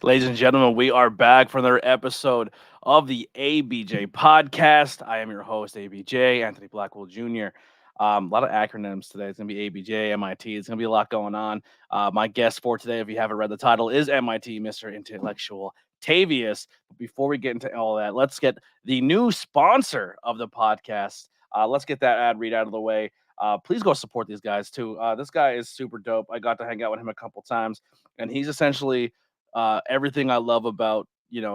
Ladies and gentlemen, we are back for another episode of the ABJ Podcast. I am your host, ABJ, Anthony Blackwell Jr. A lot of acronyms today. It's going to be ABJ, MIT. It's going to be a lot going on. My guest for today, if you haven't read the title, is MIT, Mr. Intellectual Tavius. But before we get into all that, let's get the new sponsor of the podcast. Let's get that ad read out of the way. Please go support these guys, too. This guy is super dope. I got to hang out with him a couple times, and he's essentially everything I love about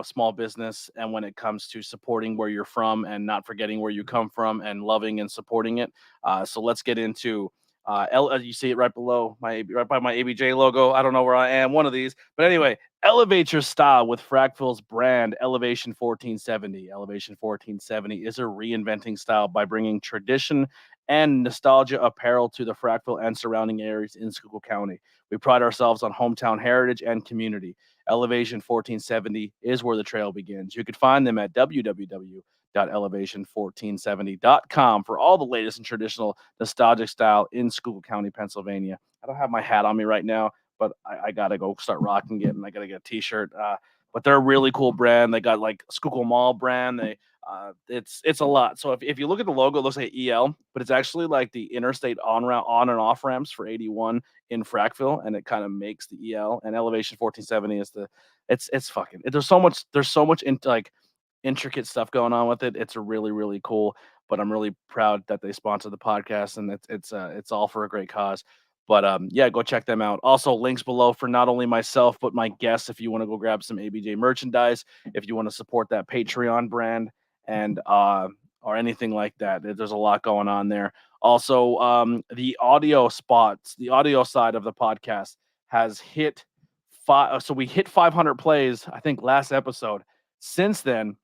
small business, and when it comes to supporting where you're from and not forgetting where you come from and loving and supporting it. So let's get into you see it right below right by my ABJ logo. I don't know where I am, one of these, but anyway, elevate your style with Fractal's brand Elevation 1470. Elevation 1470 is a reinventing style by bringing tradition and nostalgia apparel to the Fractal and surrounding areas in Schuylkill County. We pride ourselves on hometown heritage and community. Elevation 1470 is where the trail begins. You can find them at www.elevation1470.com for all the latest and traditional nostalgic style in Schuylkill County, Pennsylvania. I don't have my hat on me right now, but I got to go start rocking it, and I got to get a t-shirt. But they're a really cool brand. They got like Schuylkill Mall brand. It's a lot. So if you look at the logo, it looks like EL, but it's actually like the interstate on and off ramps for 81 in Frackville, and it kind of makes the EL. And Elevation 1470 is it's fucking. There's so much intricate stuff going on with it. It's really, really cool. But I'm really proud that they sponsor the podcast, and it's all for a great cause. But yeah, go check them out. Also, links below for not only myself but my guests. If you want to go grab some ABJ merchandise, if you want to support that Patreon brand, and or anything like that, there's a lot going on there. Also, the audio side of the podcast has hit so we hit 500 plays, I think, last episode. Since then,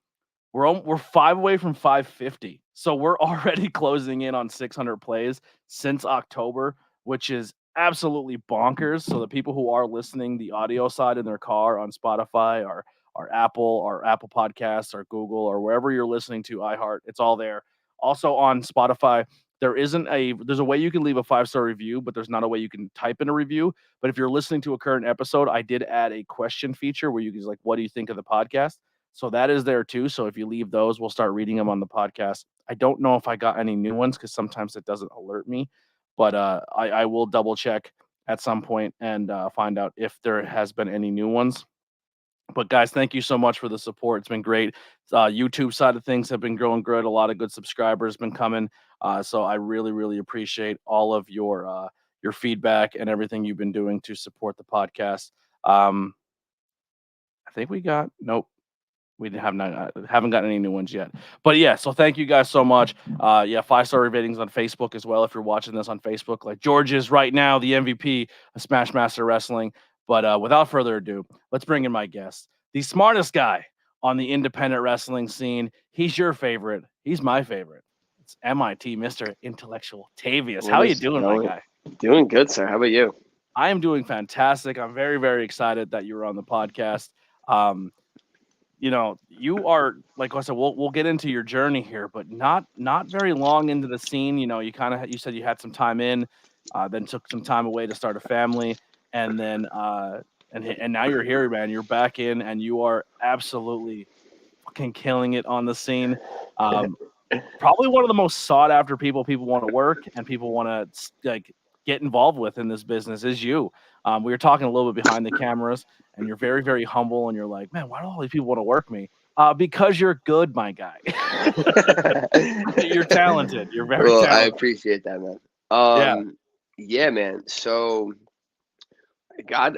we're 5 away from 550. So we're already closing in on 600 plays since October, which is absolutely bonkers. So the people who are listening the audio side in their car on Spotify or Apple Podcasts or Google or wherever you're listening to iHeart, it's all there. Also on Spotify, there's a way you can leave a 5-star review, but there's not a way you can type in a review. But if you're listening to a current episode, I did add a question feature where you can like, what do you think of the podcast? So that is there too. So if you leave those, we'll start reading them on the podcast. I don't know if I got any new ones because sometimes it doesn't alert me, but I will double check at some point and find out if there has been any new ones. But guys, thank you so much for the support. It's been great. YouTube side of things have been growing good. A lot of good subscribers been coming. So I really, really appreciate all of your feedback and everything you've been doing to support the podcast. I think nope. We haven't gotten any new ones yet. But yeah, so thank you guys so much. Yeah, 5-star ratings on Facebook as well. If you're watching this on Facebook, like George is right now, the MVP of Smash Master Wrestling. But without further ado, let's bring in my guest, the smartest guy on the independent wrestling scene. He's your favorite. He's my favorite. It's MIT, Mr. Intellectual Tavius. How are you doing, my guy? Doing good, sir. How about you? I am doing fantastic. I'm very, very excited that you were on the podcast. You are, like I said, we'll get into your journey here, but not very long into the scene. You said you had some time in, then took some time away to start a family, and then and now you're here, man. You're back in, and you are absolutely fucking killing it on the scene. Probably one of the most sought after people want to work and people want to get involved with in this business is you. We were talking a little bit behind the cameras, and you're very, very humble, and you're like, man, why do all these people want to work me? Because you're good, my guy. You're talented. You're very talented. I appreciate that, man. Yeah, man. So I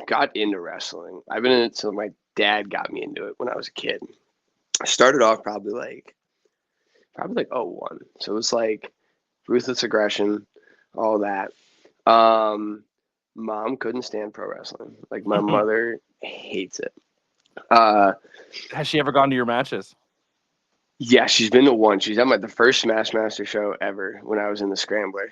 got into wrestling. I've been in it since my dad got me into it when I was a kid. I started off probably like 01. So it was like ruthless aggression, all that. Mom couldn't stand pro wrestling. Like my mother hates it. Has she ever gone to your matches? Yeah, she's been to one. She's at the first Smash Master show ever when I was in the Scrambler.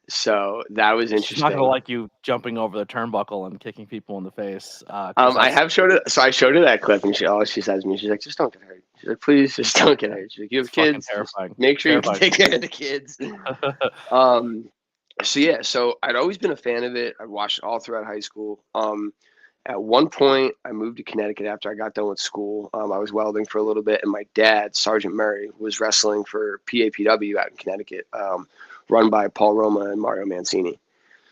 So that was interesting. She's not gonna like you jumping over the turnbuckle and kicking people in the face. I have showed it. So I showed her that clip, and all she says to me, she's like, "Just don't get hurt." She's like, "Please, just don't get hurt." She's like, "You have kids. Terrifying. Make sure you take care of the kids." So I'd always been a fan of it. I watched it all throughout high school. At one point, I moved to Connecticut after I got done with school. I was welding for a little bit, and my dad, Sergeant Murray, was wrestling for PAPW out in Connecticut, run by Paul Roma and Mario Mancini.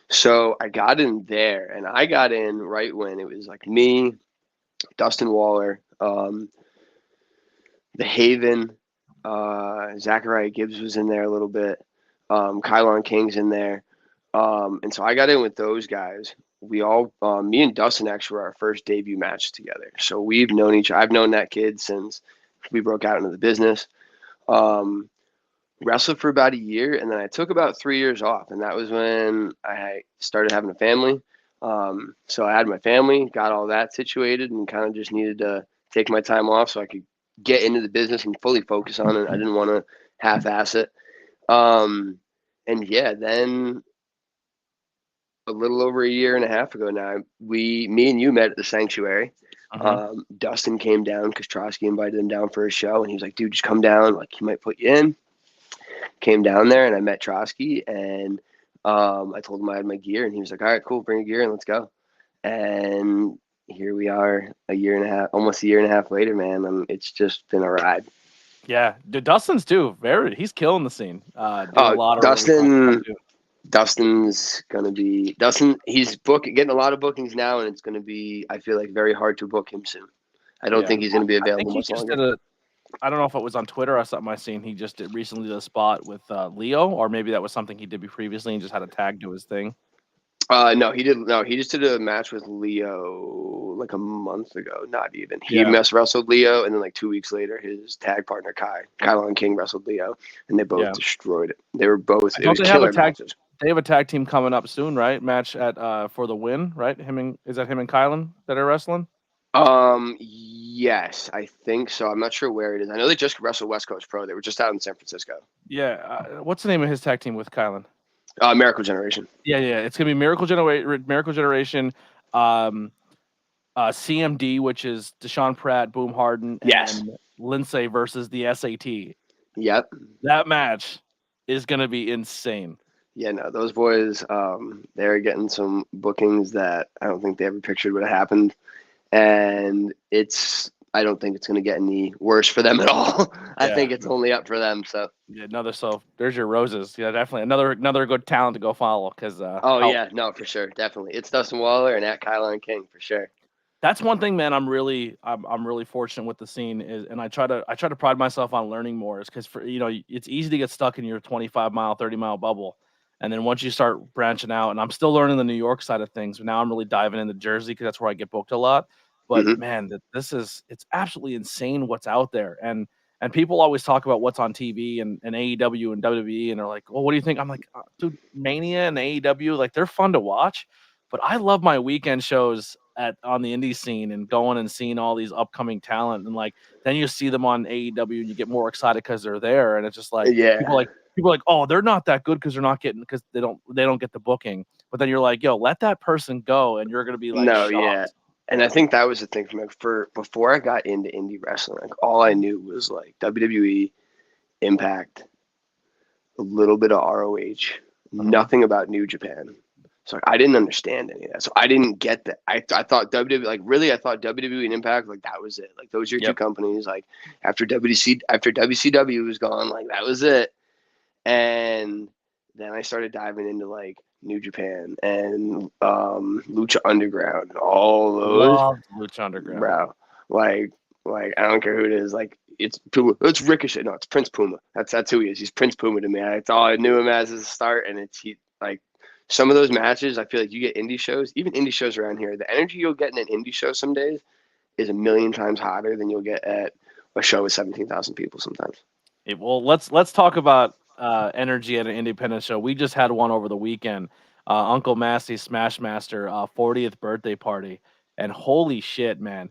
So I got in there, and I got in right when it was like me, Dustin Waller, The Haven, Zachariah Gibbs was in there a little bit, Kylon King's in there. And so I got in with those guys. We all, me and Dustin actually were our first debut match together. So we've known I've known that kid since we broke out into the business. Wrestled for about a year, and then I took about 3 years off, and that was when I started having a family. So I had my family, got all that situated, and kind of just needed to take my time off so I could get into the business and fully focus on it. I didn't want to half-ass it. And yeah, then a little over a year and a half ago now, me and you met at the Sanctuary. Dustin came down because Trotsky invited him down for a show, and he was like, dude, just come down. Like, he might put you in. Came down there, and I met Trotsky, and I told him I had my gear, and he was like, all right, cool, bring your gear and let's go. And here we are almost a year and a half later, man. It's just been a ride. Yeah, Dustin's too. He's killing the scene. Dustin's gonna be he's getting a lot of bookings now, and it's gonna be, I feel like, very hard to book him soon. I don't think he's gonna be available much longer. I don't know if it was on Twitter or something I seen. He just recently did a spot with Leo, or maybe that was something he did previously and just had a tag to his thing. No, he just did a match with Leo like a month ago. Not even. He wrestled Leo, and then like 2 weeks later, his tag partner Kylon King wrestled Leo, and they both destroyed it. They were both. It was killer matches. They have a tag team coming up soon, right? Match at for the win, right? Is that him and Kylon that are wrestling? Yes, I think so. I'm not sure where it is. I know they just wrestled West Coast Pro. They were just out in San Francisco. Yeah. What's the name of his tag team with Kylon? Miracle Generation. Yeah. It's gonna be Miracle Generation. CMD, which is Deshaun Pratt, Boom Harden, and Lindsay versus the SAT. Yep. That match is gonna be insane. Yeah, no, those boys, they're getting some bookings that I don't think they ever pictured would have happened. And I don't think it's going to get any worse for them at all. I think it's only up for them. So there's your roses. Yeah, definitely another good talent to go follow. Because for sure, definitely, it's Dustin Waller and at Kylon King for sure. That's one thing, man. I'm really fortunate with the scene and I try to pride myself on learning more. Is because it's easy to get stuck in your 25-mile, 30-mile bubble. And then once you start branching out, and I'm still learning the New York side of things, but now I'm really diving into Jersey because that's where I get booked a lot. But man, it's absolutely insane what's out there. And people always talk about what's on TV and AEW and WWE, and they're like, well, what do you think? I'm like, dude, Mania and AEW, like, they're fun to watch. But I love my weekend shows on the indie scene and going and seeing all these upcoming talent. And like, then you see them on AEW and you get more excited because they're there. And it's just like, people are like, oh, they're not that good because they don't get the booking. But then you're like, yo, let that person go, and you're gonna be like, shocked. Yeah. And I think that was the thing before I got into indie wrestling. Like, all I knew was like WWE, Impact, a little bit of ROH, nothing about New Japan. So I didn't understand any of that. So I didn't get that. I thought WWE, I thought WWE and Impact, like, that was it. Like, those are your two companies. Like, after WCW was gone, like, that was it. And then I started diving into like New Japan and Lucha Underground, all those. Love Lucha Underground, bro. Like I don't care who it is. Like, it's Ricochet. No, it's Prince Puma. That's who he is. He's Prince Puma to me. That's all I knew him as a start. And like, some of those matches, I feel like you get indie shows, even indie shows around here. The energy you'll get in an indie show some days is 1,000,000 times hotter than you'll get at a show with 17,000 people sometimes. Well, let's talk about energy at an independent show. We just had one over the weekend. Uncle Massey's Smash Master 40th birthday party, and holy shit, man!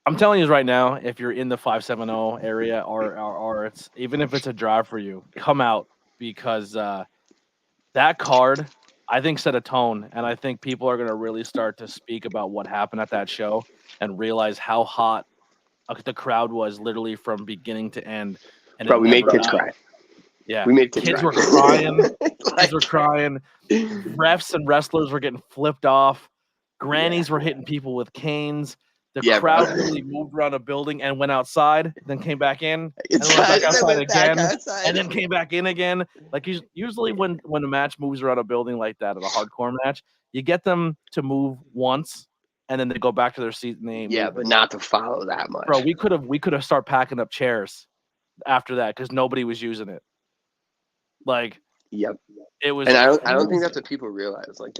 I'm telling you right now, if you're in the 570 area or it's even if it's a drive for you, come out, because that card, I think, set a tone, and I think people are going to really start to speak about what happened at that show and realize how hot the crowd was, literally from beginning to end. And bro, we made kids cry. Yeah, we made kids cry. Were crying. Kids were crying. Refs and wrestlers were getting flipped off. Grannies were hitting people with canes. The Yeah, crowd bro. literally moved around a building and went outside, then came back in, and then went Inside, back and then outside went back again, outside. and then came back in again. Like usually when a match moves around a building like that at a hardcore match, you get them to move once, and then they go back to their seat and they ain't Yeah, moving. but not to follow that much. Bro, we could have started packing up chairs after that because nobody was using it. Like, Yep. it was. And I don't think crazy. that's what people realize. Like,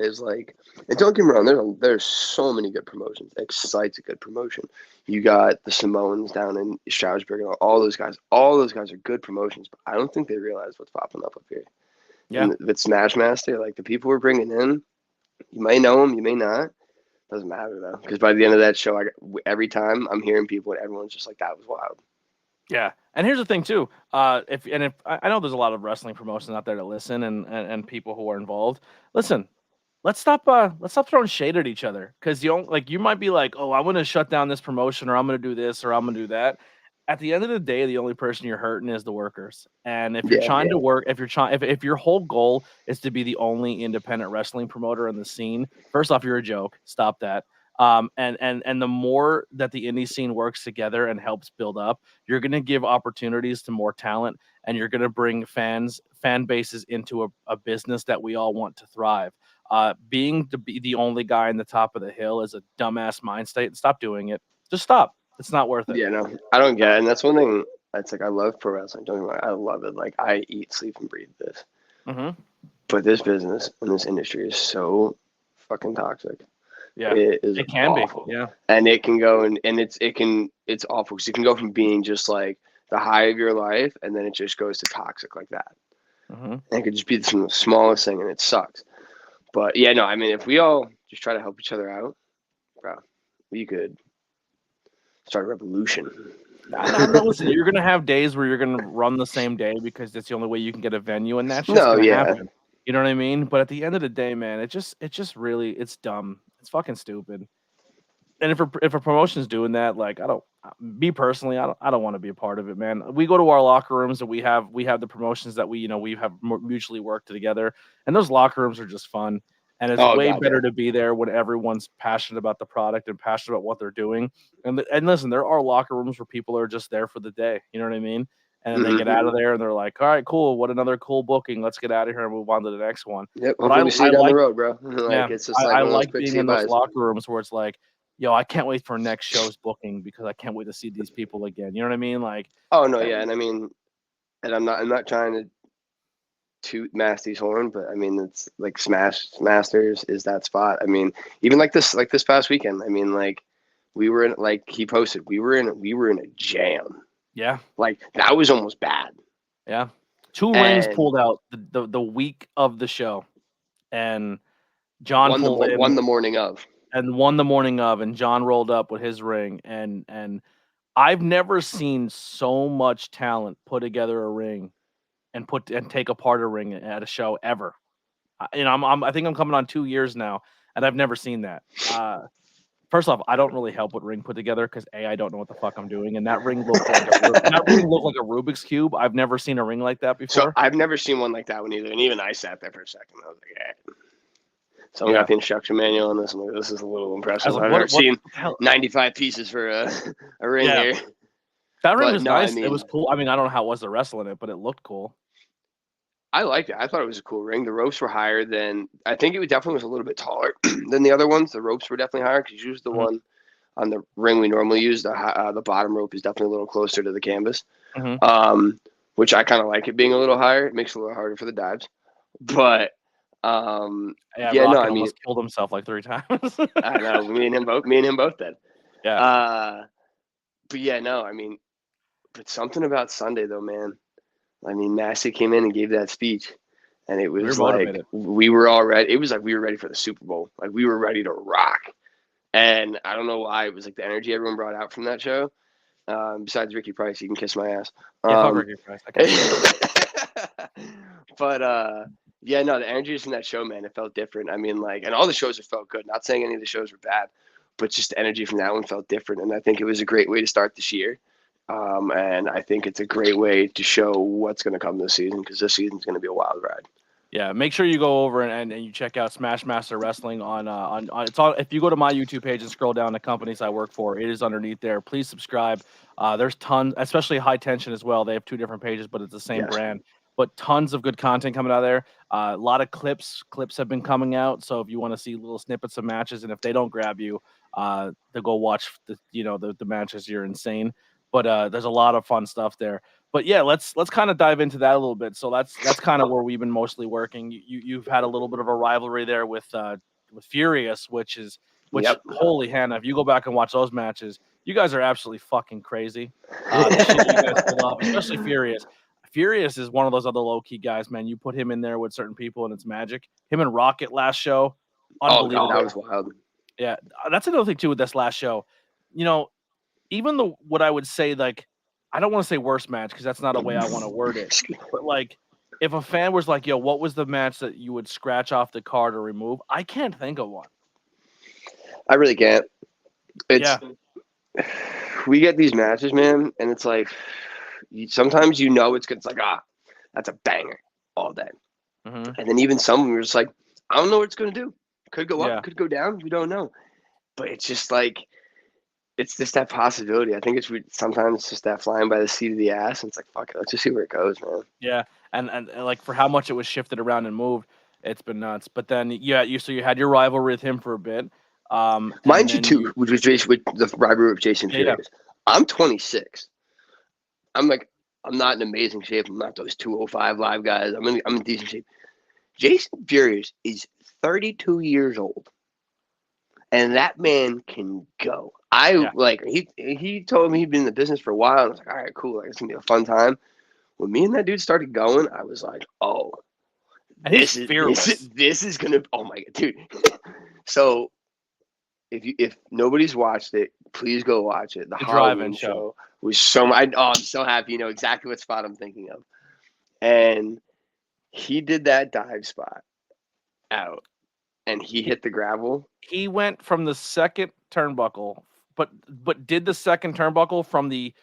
and don't get me wrong, there's so many good promotions. Excite's a good promotion. You got the Samoans down in Stroudsburg, and all those guys. All those guys are good promotions, but I don't think they realize what's popping up here. Yeah. And with Smash Master, like the people we're bringing in, you may know them, you may not. Doesn't matter though, because by the end of that show, every time I'm hearing people, and everyone's just like, "That was wild." Yeah, and here's the thing too. If I know there's a lot of wrestling promotions out there that listen and people who are involved. Listen, let's stop throwing shade at each other because you might be like, oh, I'm gonna shut down this promotion or I'm gonna do this or I'm gonna do that. At the end of the day, the only person you're hurting is the workers. And if you're trying to work, if your whole goal is to be the only independent wrestling promoter in the scene, first off, you're a joke. Stop that. And the more that the indie scene works together and helps build up, you're going to give opportunities to more talent, and you're going to bring fan bases into a business that we all want to thrive. Being to be the only guy in the top of the hill is a dumbass mind state. Stop doing it. Just stop. It's not worth it. Yeah, no, I don't get it. And that's one thing that's like, I love pro wrestling. Don't get me wrong, I love it. Like, I eat, sleep, and breathe this. Mm-hmm. But this business and this industry is so fucking toxic. Yeah, it can awful. be. Yeah, and it can go and it's awful because it can go from being just like the high of your life, and then it just goes to toxic like that. Mm-hmm. And it could just be the smallest thing, and it sucks. But yeah, no, I mean, if we all just try to help each other out, bro, we could start a revolution. No, listen, you're gonna have days where you're gonna run the same day because that's the only way you can get a venue, and that's just gonna happen. You know what I mean? But at the end of the day, man, it just really, it's dumb. It's fucking stupid. And if a promotion's doing that, like, I don't want to be a part of it, man. We go to our locker rooms and we have the promotions that we have mutually worked together, and those locker rooms are just fun. And it's way better to be there when everyone's passionate about the product and passionate about what they're doing. And listen, there are locker rooms where people are just there for the day. You know what I mean? And then they get out of there and they're like, all right, cool. What another cool booking. Let's get out of here and move on to the next one. Yep. Hopefully we see you down the road, bro. Like, it's just like I like being in those locker rooms where it's like, yo, I can't wait for next show's booking because I can't wait to see these people again. You know what I mean? Like, oh no, yeah. And I mean, and I'm not trying to toot Masty's horn, but I mean, it's like Smash Masters is that spot. I mean, even like this past weekend, I mean, like, we were in, like he posted, we were in a jam. Yeah. Like, that was almost bad. Yeah. 2 rings pulled out the week of the show. And John won the morning of. And won the morning of, and John rolled up with his ring. And I've never seen so much talent put together a ring and take apart a ring at a show ever. I think I'm coming on 2 years now, and I've never seen that. First off, I don't really help with ring put together because I don't know what the fuck I'm doing, and that ring looked like a Rubik's cube. I've never seen a ring like that before. So I've never seen one like that one either, and even I sat there for a second. I was like, yeah. Someone got the instruction manual on this. I'm like, this is a little impressive. I've never seen 95 pieces for a ring here. That ring was nice. I mean, it was cool. I mean, I don't know how it was to wrestle in it, but it looked cool. I liked it. I thought it was a cool ring. The ropes were higher than – I think it definitely was a little bit taller than the other ones. The ropes were definitely higher because you used the one on the ring we normally use. The bottom rope is definitely a little closer to the canvas, which I kind of like it being a little higher. It makes it a little harder for the dives. But almost killed himself like 3 times. I know. Me and him both did. Yeah. But yeah, no, I mean, but something about Sunday though, man. I mean, Massey came in and gave that speech, and it was we were all ready. It was like we were ready for the Super Bowl. Like, we were ready to rock. And I don't know why. It was like the energy everyone brought out from that show. Besides Ricky Price, he can kiss my ass. Fuck Ricky Price. But yeah, no, the energy from that show, man, it felt different. I mean, like, and all the shows have felt good. Not saying any of the shows were bad, but just the energy from that one felt different. And I think it was a great way to start this year. And I think it's a great way to show what's going to come this season, because this season's going to be a wild ride. Yeah, make sure you go over and you check out Smash Master Wrestling on it's all. If you go to my YouTube page and scroll down the companies I work for, it is underneath there. Please subscribe. There's tons, especially High Tension as well. They have two different pages, but it's the same Yes. brand. But tons of good content coming out of there. A lot of clips have been coming out. So if you want to see little snippets of matches, and if they don't grab you, to go watch the matches, you're insane. But there's a lot of fun stuff there. But yeah, let's kind of dive into that a little bit. So that's kind of where we've been mostly working. You've had a little bit of a rivalry there with Furious, which Yep. holy Hannah, if you go back and watch those matches, you guys are absolutely fucking crazy. The shit you guys pull off, especially Furious. Furious is one of those other low key guys, man. You put him in there with certain people and it's magic. Him and Rocket last show, unbelievable. Oh God, that was wild. Yeah, that's another thing too with this last show. Even what I would say, like, I don't want to say worst match because that's not a way I want to word it. But like, if a fan was like, "Yo, what was the match that you would scratch off the card or remove?" I can't think of one. I really can't. We get these matches, man, and it's like sometimes it's good. It's like that's a banger all day, and then even some of them are just like, I don't know what it's gonna do. Could go up, could go down. We don't know, but it's just like. It's just that possibility. I think sometimes it's just that flying by the seat of the ass. And it's like, fuck it, let's just see where it goes, man. Yeah, and like for how much it was shifted around and moved, it's been nuts. But then, you had your rivalry with him for a bit. Mind you, too, which was with the rivalry with Jason Furious. Yeah. I'm 26. I'm not in amazing shape. I'm not those 205 live guys. I'm in decent shape. Jason Furious is 32 years old, and that man can go. He told me he'd been in the business for a while, and I was like, all right, cool, like it's gonna be a fun time. When me and that dude started going, I was like, oh, this is gonna, oh my god, dude. So if nobody's watched it, please go watch it. The Halloween show was I'm so happy. You know exactly what spot I'm thinking of. And he did that dive spot out, and he hit the gravel. He went from the second turnbuckle. But did the second turnbuckle from the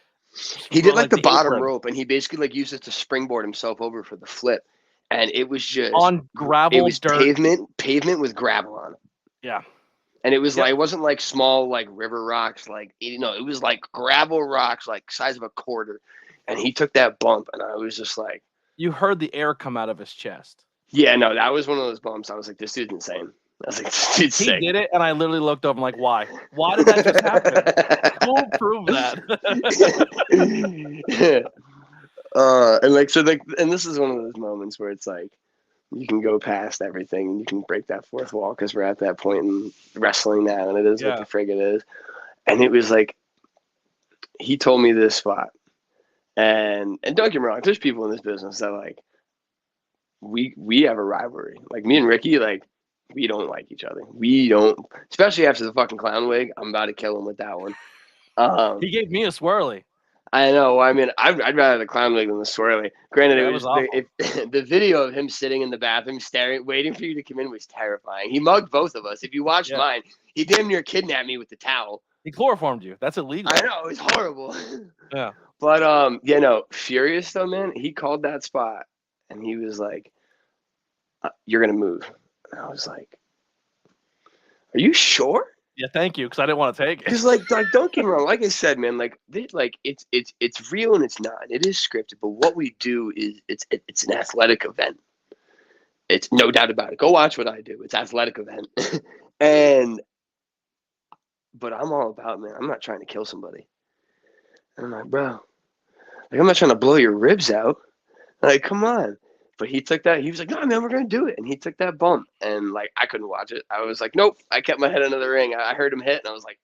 he did like the bottom rope, and he basically like used it to springboard himself over for the flip, and it was just on gravel. It was dirt. pavement with gravel on it. Yeah, and it was like, it wasn't like small like river rocks, like it was like gravel rocks like size of a quarter, and he took that bump, and I was just like, you heard the air come out of his chest. Yeah, no, that was one of those bumps. I was like, this dude's insane. I was like, this dude's sick. He did it, and I literally looked over. I'm like, why? Why did that just happen? Who will prove that? And this is one of those moments where it's like you can go past everything and you can break that fourth wall because we're at that point in wrestling now, and it is what the frig it is. And it was like he told me this spot, and don't get me wrong, there's people in this business that like we have a rivalry. Like me and Ricky, like. We don't like each other. We don't, especially after the fucking clown wig. I'm about to kill him with that one. He gave me a swirly. I know. I mean, I'd rather the clown wig than the swirly. Granted, it was the video of him sitting in the bathroom, staring, waiting for you to come in was terrifying. He mugged both of us. If you watched mine, he damn near kidnapped me with the towel. He chloroformed you. That's illegal. I know. It was horrible. Yeah. But Furious though, man. He called that spot, and he was like, "You're gonna move." And I was like, "Are you sure?" Yeah, thank you, because I didn't want to take it. Because like don't get me wrong, like I said, man, it's real and it's not. It is scripted, but what we do is it's an athletic event. It's no doubt about it. Go watch what I do. It's an athletic event, but I'm all about, man. I'm not trying to kill somebody. And I'm like, bro, like I'm not trying to blow your ribs out. Like, come on. But he took that. He was like, "No, man, we're gonna do it." And he took that bump, and like I couldn't watch it. I was like, "Nope." I kept my head under the ring. I heard him hit, and I was like,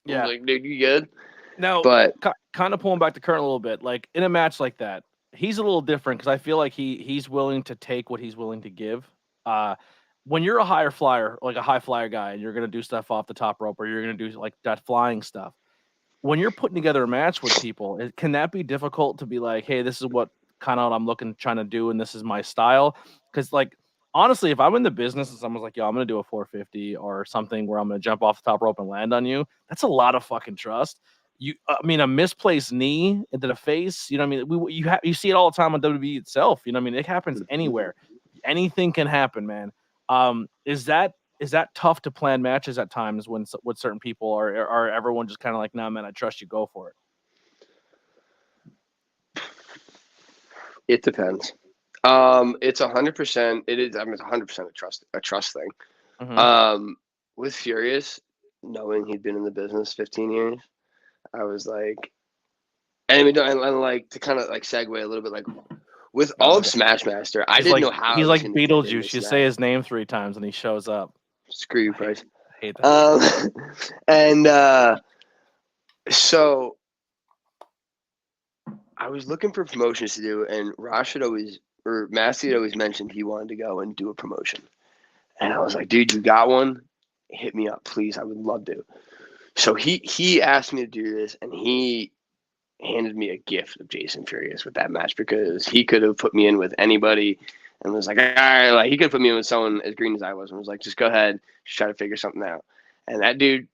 "Yeah, I was like, dude, you good?" Now, but kind of pulling back the curtain a little bit, like in a match like that, he's a little different because I feel like he's willing to take what he's willing to give. When you're a higher flyer, like a high flyer guy, and you're gonna do stuff off the top rope, or you're gonna do like that flying stuff, when you're putting together a match with people, can that be difficult to be like, "Hey, this is what kind of what I'm trying to do, and this is my style"? Because like honestly, if I'm in the business and someone's like, "Yo, I'm gonna do a 450 or something where I'm gonna jump off the top rope and land on you," that's a lot of fucking trust. A misplaced knee into the face, you know what I mean? You see it all the time on WWE itself, you know what I mean? It happens anywhere. anything can happen, man. Is that tough to plan matches at times when with certain people, or are everyone just kind of like, nah, man, I trust you, go for it? It depends. It's 100%. It is. I mean, it's 100% a trust thing. Mm-hmm. With Furious, knowing he'd been in the business 15 years, I was like, and I mean, and like to kind of like segue a little bit, like with all of Smashmaster, I didn't know how he's I was like going to get in Beetlejuice. this You match. say his name 3 times and he shows up. Screw you, Price. I hate that. And so I was looking for promotions to do, and Massey had always mentioned he wanted to go and do a promotion. And I was like, dude, you got one? Hit me up, please. I would love to. So he asked me to do this, and he handed me a gift of Jason Furious with that match, because he could have put me in with anybody and was like, all right, like he could put me in with someone as green as I was, and was like, just go ahead, just try to figure something out. And that dude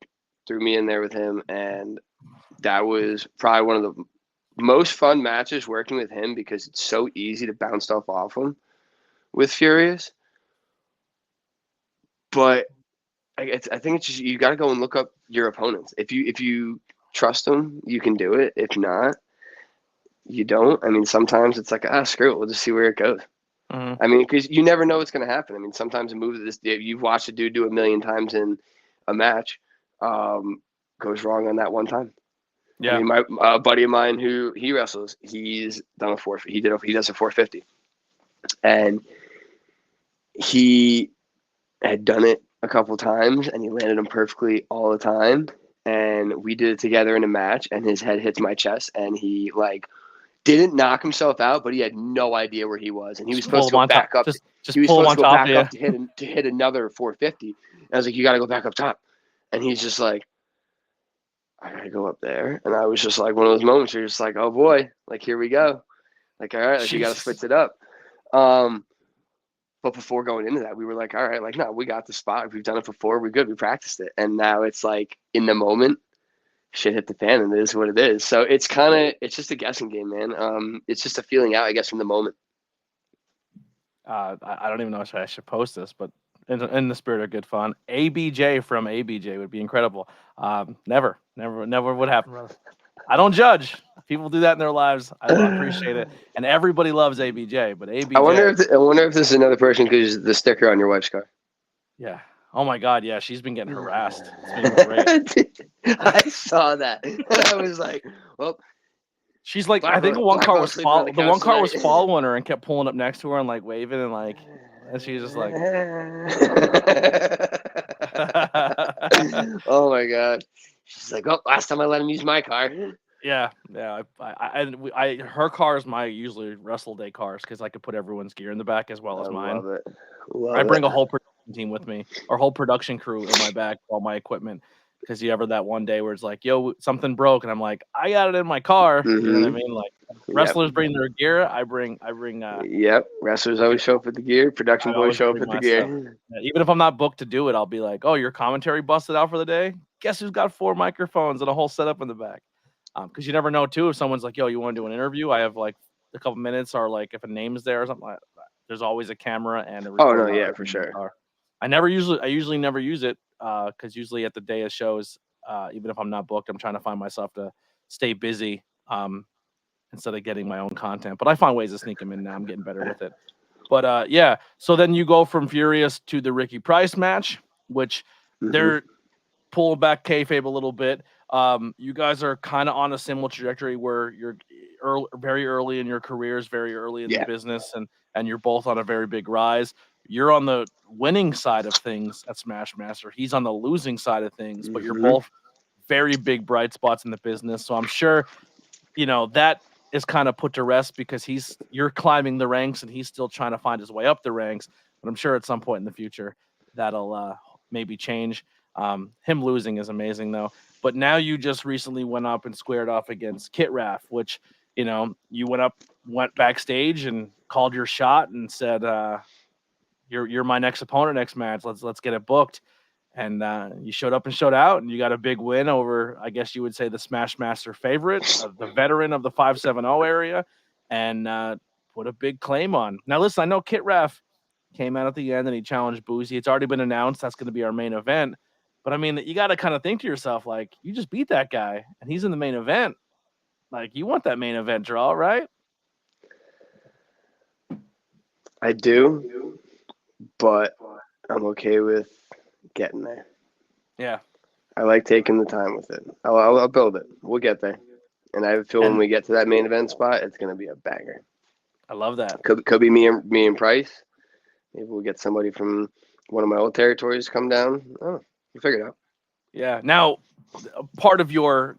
threw me in there with him, and that was probably one of the most fun matches working with him, because it's so easy to bounce stuff off him with Furious. But I think it's just, you got to go and look up your opponents. If you trust them, you can do it. If not, you don't. I mean, sometimes it's like, screw it, we'll just see where it goes. Mm-hmm. I mean, because you never know what's going to happen. I mean, sometimes a move that you've watched a dude do 1,000,000 times in a match goes wrong on that one time. Yeah. I mean, my buddy of mine who he wrestles, he's done he does a 450, and he had done it a couple times, and he landed them perfectly all the time. And we did it together in a match, and his head hits my chest, and he like didn't knock himself out, but he had no idea where he was, and he was supposed to go back up. He was supposed to go back up to hit another 450. And I was like, you got to go back up top, and he's just like, I gotta go up there. And I was just like, one of those moments where you're just like, oh boy, like here we go, like all right, like we got to switch it up. But before going into that, we were like, all right, like no, we got the spot. We've done it before. We're good. We practiced it, and now it's like in the moment, shit hit the fan, and it is what it is. So it's just a guessing game, man. It's just a feeling out, I guess, from the moment. I don't even know if I should post this, but in the spirit of good fun, ABJ from ABJ would be incredible. Never would happen, brother. I don't judge. People do that in their lives. I appreciate it, and everybody loves ABJ. But ABJ, I wonder if this is another person because the sticker on your wife's car. Yeah. Oh my God. Yeah, she's been getting harassed. It's been great. I saw that, and I was like, well. She's like, I think the one car was following her and kept pulling up next to her and like waving and she's just like, oh my God. She's like, oh, last time I let him use my car. Yeah. Her car is my usually wrestle day cars because I could put everyone's gear in the back as well as mine. I bring a whole production team with me, or whole production crew in my back, all my equipment. Because you ever that one day where it's like, yo, something broke, and I'm like, I got it in my car. Mm-hmm. You know what I mean? Like wrestlers bring their gear. I bring. Yep. Wrestlers always show up with the gear. Production boys show up with the gear. Even if I'm not booked to do it, I'll be like, oh, your commentary busted out for the day. Guess who's got 4 microphones and a whole setup in the back? Because you never know too. If someone's like, yo, you want to do an interview? I have like a couple minutes, or like if a name is there or something like that. There's always a camera and a recorder. Oh no, yeah, for sure. I usually never use it. Because usually at the day of shows, even if I'm not booked, I'm trying to find myself to stay busy instead of getting my own content. But I find ways to sneak them in now. I'm getting better with it. But yeah, so then you go from Furious to the Ricky Price match, which they're pulling back kayfabe a little bit. You guys are kind of on a similar trajectory where you're very early in your careers, very early in the business, and you're both on a very big rise. You're on the winning side of things at Smashmaster. He's on the losing side of things, but you're both very big bright spots in the business. So I'm sure, that is kind of put to rest because you're climbing the ranks and he's still trying to find his way up the ranks. But I'm sure at some point in the future that'll maybe change. Him losing is amazing though. But now you just recently went up and squared off against Kit Raff, which, you went backstage and called your shot and said, you're my next opponent next match. Let's get it booked. And you showed up and showed out, and you got a big win over, I guess you would say, the Smashmaster favorite, the veteran of the 570 area, and put a big claim on. Now, listen, I know Kit Raff, came out at the end and he challenged Boozy. It's already been announced that's going to be our main event. But I mean, you got to kind of think to yourself, like, you just beat that guy and he's in the main event. Like, you want that main event draw, right? I do, but I'm okay with getting there. Yeah. I like taking the time with it. I'll build it. We'll get there. And I feel when we get to that main event spot, it's going to be a banger. I love that. Could be me and Price. Maybe we'll get somebody from one of my old territories to come down. Oh, we'll figure it out. Yeah. Now, part of your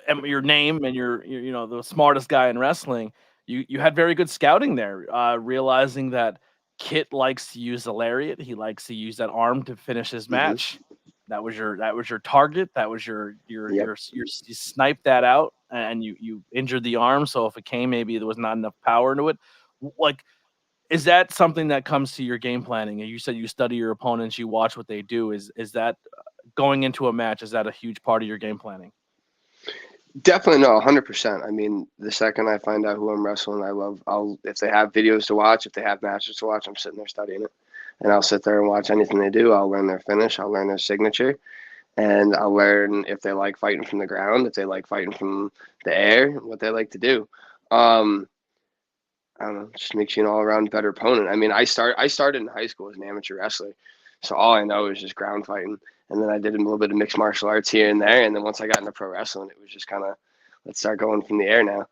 name and you're the smartest guy in wrestling, you had very good scouting there, realizing that Kit likes to use the lariat. He likes to use that arm to finish his match. That was your target. That was your you sniped that out and you injured the arm. So if it came, maybe there was not enough power into it. Like, is that something that comes to your game planning? And you said you study your opponents, you watch what they do. Is that going into a match? Is that a huge part of your game planning? Definitely no, 100%. I mean, the second I find out who I'm wrestling, if they have videos to watch, if they have matches to watch, I'm sitting there studying it. And I'll sit there and watch anything they do. I'll learn their finish. I'll learn their signature. And I'll learn if they like fighting from the ground, if they like fighting from the air, what they like to do. I don't know, just makes you an all-around better opponent. I mean, I started in high school as an amateur wrestler. So all I know is just ground fighting. And then I did a little bit of mixed martial arts here and there. And then once I got into pro wrestling, it was just kind of, let's start going from the air now.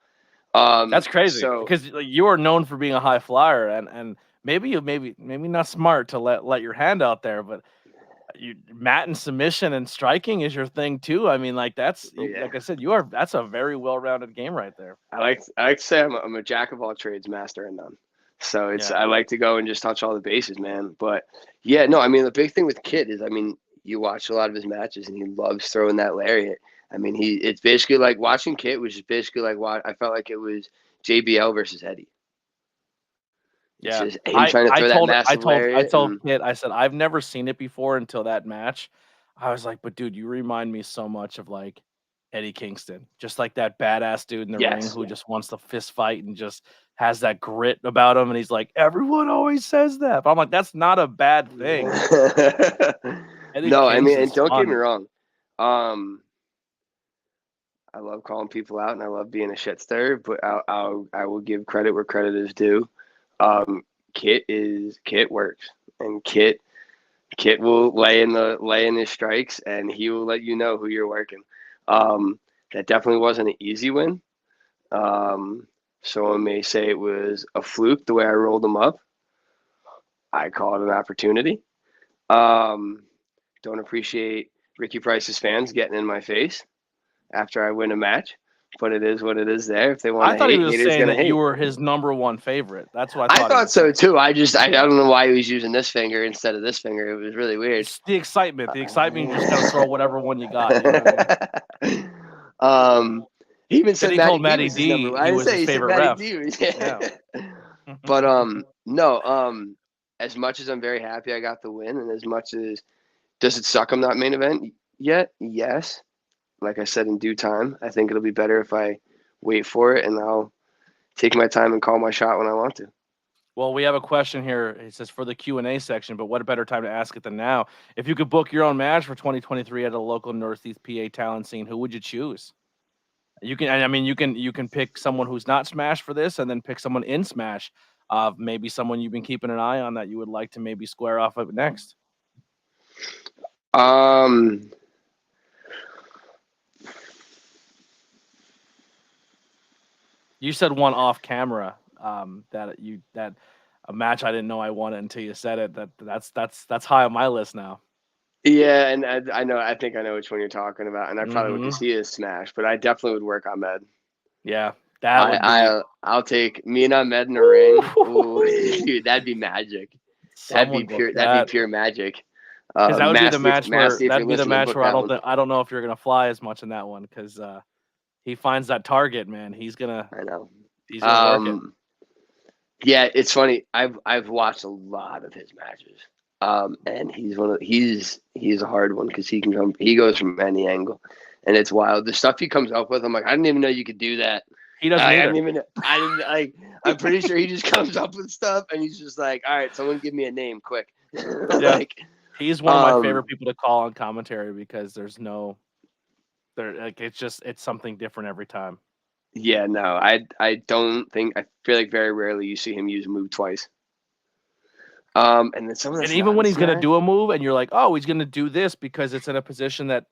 That's crazy because you are known for being a high flyer, and maybe not smart to let your hand out there, but mat and submission and striking is your thing too. I mean, like like I said, that's a very well-rounded game right there. I like to say I'm a jack of all trades, master of none. So I like to go and just touch all the bases, man. But yeah, no, I mean, the big thing with Kit is, I mean, you watch a lot of his matches and he loves throwing that lariat. I mean, it's basically like watching Kit, which is basically like I felt like it was JBL versus Eddie. Yeah, him trying to throw that massive lariat. I told Kit, I said, I've never seen it before until that match. I was like, but dude, you remind me so much of like Eddie Kingston, just like that badass dude in the ring who just wants to fist fight and just has that grit about him. And he's like, everyone always says that, but I'm like, that's not a bad thing. No, I mean, and don't get me wrong. I love calling people out and I love being a shit stirrer, but I will give credit where credit is due. Kit works, and Kit will lay in his strikes, and he will let you know who you're working. That definitely wasn't an easy win. Someone may say it was a fluke the way I rolled him up. I call it an opportunity. Don't appreciate Ricky Price's fans getting in my face after I win a match, but it is what it is there. If they want to hate, I thought he was saying that you were his number one favorite. That's what I thought so too. I don't know why he was using this finger instead of this finger. It was really weird. It's the excitement. You just gotta throw whatever one you got. You know what I mean? He even said Matty D he was his favorite ref. Yeah. But no. As much as I'm very happy I got the win, and as much as does it suck I'm not main event yet? Yes. Like I said, in due time, I think it'll be better if I wait for it, and I'll take my time and call my shot when I want to. Well, we have a question here. It says for the Q&A section, but what a better time to ask it than now. If you could book your own match for 2023 at a local Northeast PA talent scene, who would you choose? You can pick someone who's not Smash for this, and then pick someone in Smash. Maybe someone you've been keeping an eye on that you would like to maybe square off of next. You said one off camera that a match I didn't know I wanted until you said it. That's high on my list now. Yeah, and I know. I think I know which one you're talking about, and I probably would see it as Smash, but I definitely would work Ahmed. Yeah, I'll take me and Ahmed in a ring. Ooh, dude, that'd be magic. That'd be pure magic. Because that would be the match where I don't know if you're gonna fly as much in that one because he finds that target, man. He's gonna. I know. He's gonna work it. Yeah, it's funny. I've watched a lot of his matches, and he's a hard one because he goes from any angle, and it's wild. The stuff he comes up with, I'm like, I didn't even know you could do that. He doesn't either. I didn't like. I'm pretty sure he just comes up with stuff, and he's just like, "All right, someone give me a name, quick." Like, he's one of my favorite people to call on commentary because it's something different every time. Yeah, no, I don't think I feel like very rarely you see him use a move twice. And then and even when he's gonna do a move, and you're like, oh, he's gonna do this because it's in a position that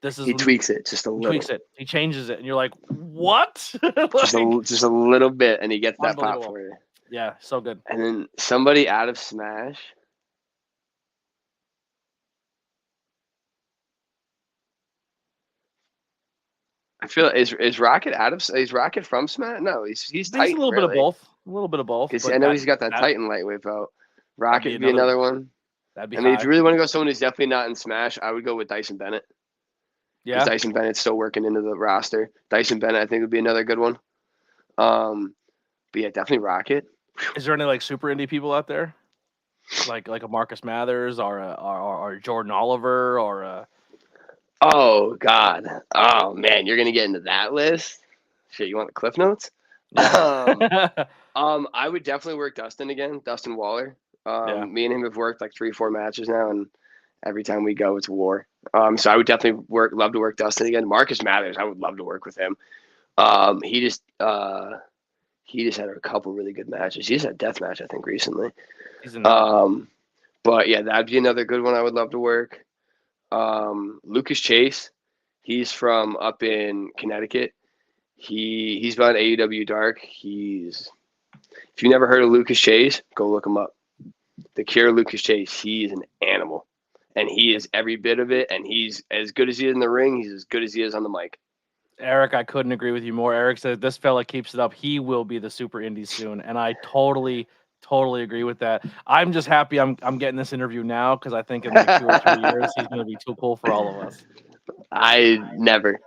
he tweaks it just a little. Tweaks it. He changes it, and you're like, what? just a little bit, and he gets that pop for you. Yeah, so good. And then somebody out of Smash. I feel is Rocket is Rocket from Smash? No, he's Titan. A little bit of both. A little bit of both. I know he's got that Titan lightweight belt. Rocket would be another one. That'd be. I mean, if you really want to go someone who's definitely not in Smash, I would go with Dyson Bennett. Yeah, Dyson Bennett's still working into the roster. Dyson Bennett, I think, would be another good one. But yeah, definitely Rocket. Is there any like super indie people out there, like a Marcus Mathers or Jordan Oliver or a? Oh God! Oh man, you're gonna get into that list. Shit, you want the Cliff Notes? Yeah. I would definitely work Dustin again, Dustin Waller. Me and him have worked like 3 or 4 matches now, and every time we go, it's war. So I would definitely love to work Dustin again. Marcus Mathers, I would love to work with him. He just had a couple really good matches. He just had a death match, I think, recently. But yeah, that'd be another good one I would love to work. Lucas Chase, he's from up in Connecticut. He's been on AEW Dark. If you never heard of Lucas Chase, go look him up. The Cure Lucas Chase, he is an animal. And he is every bit of it, and he's as good as he is in the ring, he's as good as he is on the mic. Eric, I couldn't agree with you more. Eric said this fella keeps it up, he will be the super indie soon, and I totally agree with that. I'm just happy I'm getting this interview now because I think in like 2 or 3 years he's going to be too cool for all of us. I never.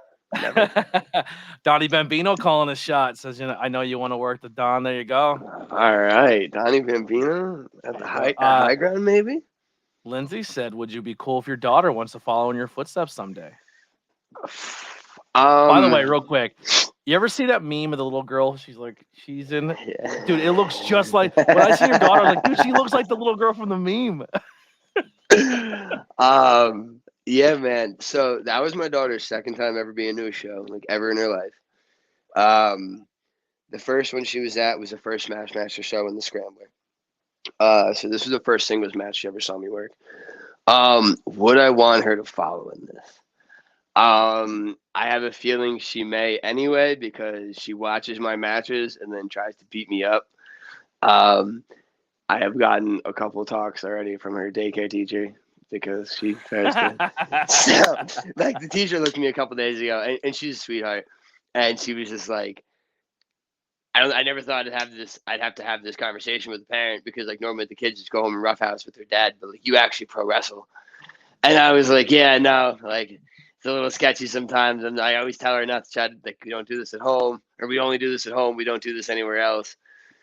Donnie Bambino calling a shot says, I know you want to work the Don. There you go. All right, Donnie Bambino at the high ground, maybe. Lindsay said, "Would you be cool if your daughter wants to follow in your footsteps someday?" By the way, real quick, you ever see that meme of the little girl? She's in. Yeah. Dude, it looks just like when I see your daughter. I'm like, dude, she looks like the little girl from the meme. Yeah, man. So that was my daughter's second time ever being to a show, like ever in her life. The first one she was at was the first Smash Master show in the Scrambler. So this was the first singles match she ever saw me work. Would I want her to follow in this? I have a feeling she may anyway because she watches my matches and then tries to beat me up. I have gotten a couple of talks already from her daycare teacher because she tries to. So, like the teacher looked at me a couple of days ago, and she's a sweetheart, and she was just like, I never thought I'd have to have this conversation with a parent because like normally the kids just go home and roughhouse with their dad, but like you actually pro wrestle. And I was like, yeah, no, like it's a little sketchy sometimes. And I always tell her not to try to, like, we don't do this at home, or we only do this at home. We don't do this anywhere else.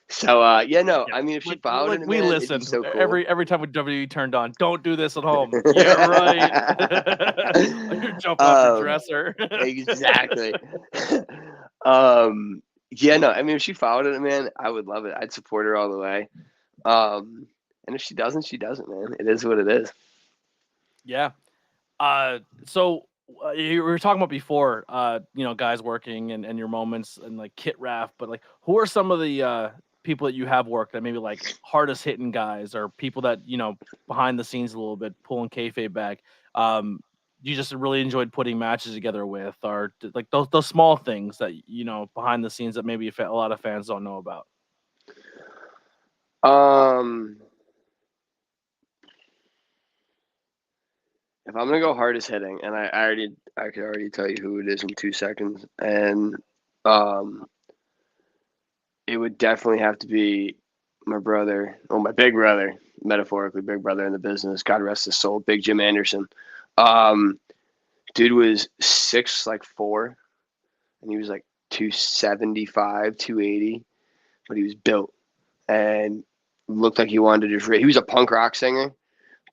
So, I mean, if she followed it, we man, listened. so cool. Every time WWE turned on, don't do this at home. Yeah, right. You're jumping off your dresser. Exactly. Yeah, no, I mean, if she followed it, man, I would love it. I'd support her all the way. And if she doesn't, she doesn't, man. It is what it is. Yeah. So you were talking about before, guys working and your moments and like Kit Raff, but like, who are some of the people that you have worked that maybe like hardest hitting guys or people that, behind the scenes a little bit, pulling kayfabe back, you just really enjoyed putting matches together with, or like those small things that, behind the scenes that maybe a lot of fans don't know about? If I'm gonna go hardest hitting, and I could already tell you who it is in 2 seconds, and it would definitely have to be my brother, or my big brother, metaphorically big brother in the business. God rest his soul, Big Jim Anderson. Dude was 6'4", and he was like 275, 280, but he was built and looked like he wanted to just. He was a punk rock singer.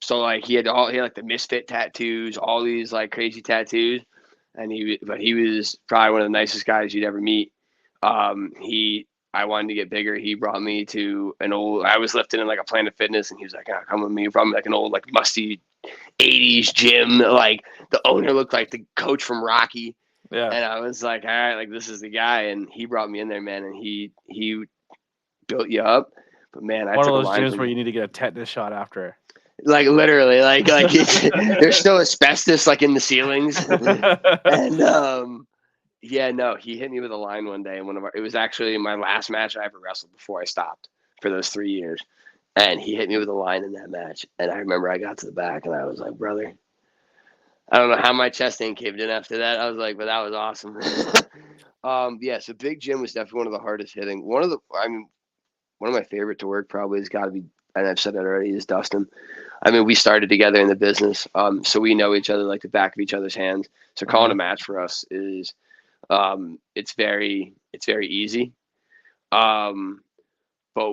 So like he had like the Misfit tattoos, all these like crazy tattoos, and he was probably one of the nicest guys you'd ever meet. I wanted to get bigger. He brought me to I was lifting in like a Planet Fitness, and he was like, come with me. He brought me like an old, like musty 80s gym. Like the owner looked like the coach from Rocky. Yeah. And I was like, all right, like this is the guy. And he brought me in there, man. And he built you up. But man, I one of took those a line gyms where you need to get a tetanus shot after. like literally, like there's still asbestos like in the ceilings. And yeah, no, he hit me with a line one day. It was actually my last match I ever wrestled before I stopped for those 3 years. And he hit me with a line in that match. And I remember I got to the back and I was like, brother, I don't know how my chest ain't caved in after that. I was like, but that was awesome. Yeah, so Big Jim was definitely one of the hardest hitting. One of my favorite to work probably has got to be, and I've said that already, is Dustin. I mean, we started together in the business, so we know each other like the back of each other's hands. So calling a match for us is, it's very easy. But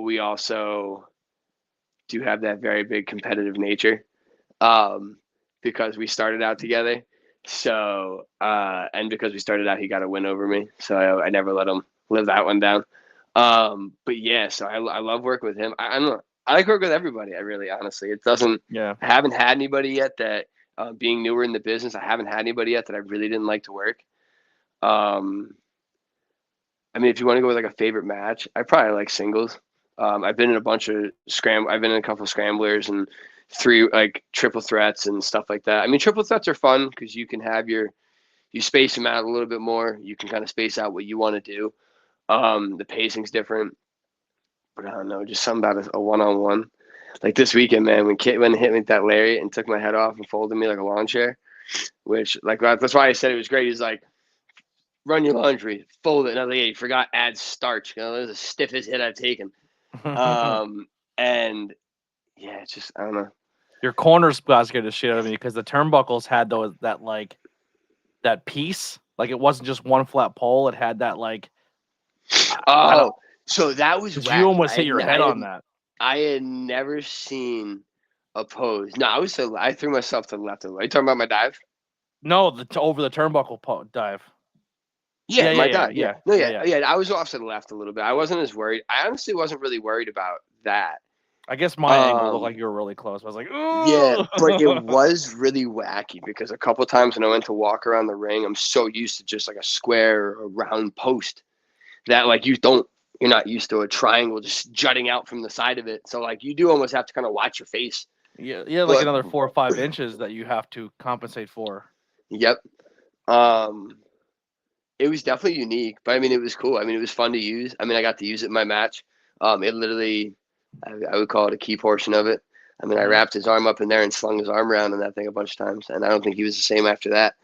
we also do have that very big competitive nature, because we started out together. So, and because we started out, he got a win over me. So I never let him live that one down. But yeah, so I love working with him. I don't know. I like working with everybody. I really, honestly, I haven't had anybody yet that, being newer in the business, I haven't had anybody yet that I really didn't like to work. I mean, if you want to go with like a favorite match, I probably like singles. I've been in a couple of scramblers and 3 like triple threats and stuff like that. I mean, triple threats are fun because you can have you space them out a little bit more. You can kind of space out what you want to do. The pacing's different, but I don't know, just something about a one-on-one. Like this weekend, man, when Caitlin hit me with that lariat and took my head off and folded me like a lawn chair, which like that's why I said it was great. He's like, run your laundry, fold it. And I was like, yeah, you forgot add starch. You know, that was the stiffest hit I've taken. And yeah, it's just, I don't know. Your corners got scared the shit out of me because the turnbuckles had that piece. Like it wasn't just one flat pole. It had that like. So that was wacky. You almost hit your head on that. I had never seen a pose. No, I threw myself to the left. Are you talking about my dive? No, over the turnbuckle dive. Yeah, my dive. Yeah. No, yeah. I was off to the left a little bit. I wasn't as worried. I honestly wasn't really worried about that. I guess my angle looked like you were really close. I was like, ooh. Yeah, but it was really wacky because a couple times when I went to walk around the ring, I'm so used to just like a square or a round post that like you're not used to a triangle just jutting out from the side of it. So like you do almost have to kind of watch your face. Yeah, like another 4 or 5 inches that you have to compensate for. Yep. It was definitely unique, but I mean, it was cool. I mean, it was fun to use. I mean, I got to use it in my match. It literally, I would call it a key portion of it. I mean, I wrapped his arm up in there and slung his arm around in that thing a bunch of times, and I don't think he was the same after that.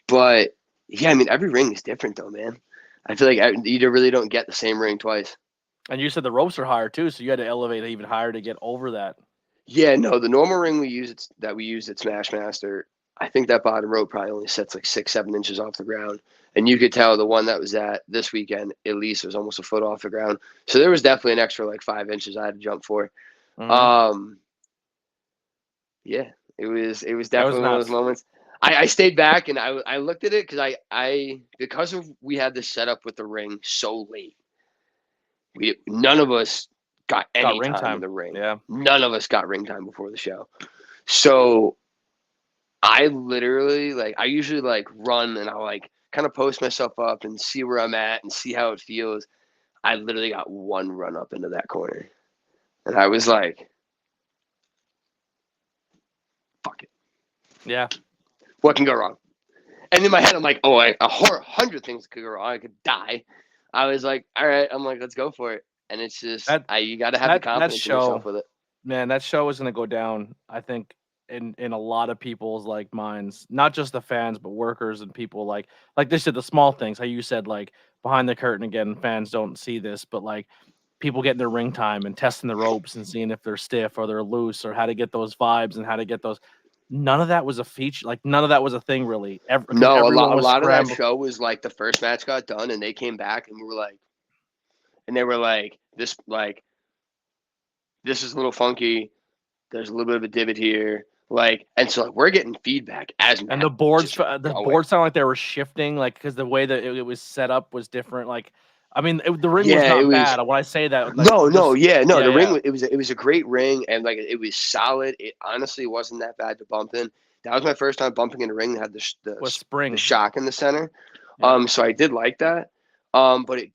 But yeah, I mean, every ring is different though, man. I feel like you really don't get the same ring twice. And you said the ropes are higher too, so you had to elevate it even higher to get over that. Yeah, no, the normal ring we use at Smashmaster, I think that bottom rope probably only sets like 6-7 inches off the ground. And you could tell the one that was at this weekend, at least, was almost a foot off the ground. So there was definitely an extra like 5 inches I had to jump for. Yeah, it was definitely one of those moments. I stayed back and I looked at it because because we had this set up with the ring so late. None of us got any time in the ring. Yeah. None of us got ring time before the show. So I literally I usually run and I'll kind of post myself up and see where I'm at and see how it feels. I literally got one run up into that corner. And I was like, fuck it. Yeah. What can go wrong? And in my head, I'm like, 100 things could go wrong. I could die. I was like, all right. I'm like, let's go for it. And it's just, you got to have the confidence in yourself with it. Man, that show is going to go down, I think, in a lot of people's minds, not just the fans, but workers and people like they said, the small things, how you said, behind the curtain, again, fans don't see this, but people getting their ring time and testing the ropes and seeing if they're stiff or they're loose or how to get those vibes and how to get those. None of that was a feature. None of that was a thing really. No, a lot of that show was the first match got done and they came back and they were like, this is a little funky. There's a little bit of a divot here. And so we're getting feedback and the boards sound like they were shifting, because the way that it was set up was different. I mean, the ring was Yeah, it not was. bad. When I say that, like, No, just yeah, no. yeah, The ring, yeah, it was a great ring, and like it was solid. It honestly wasn't that bad to bump in. That was my first time bumping in a ring that had with the spring. shock in the center. Yep. So I did like that. But it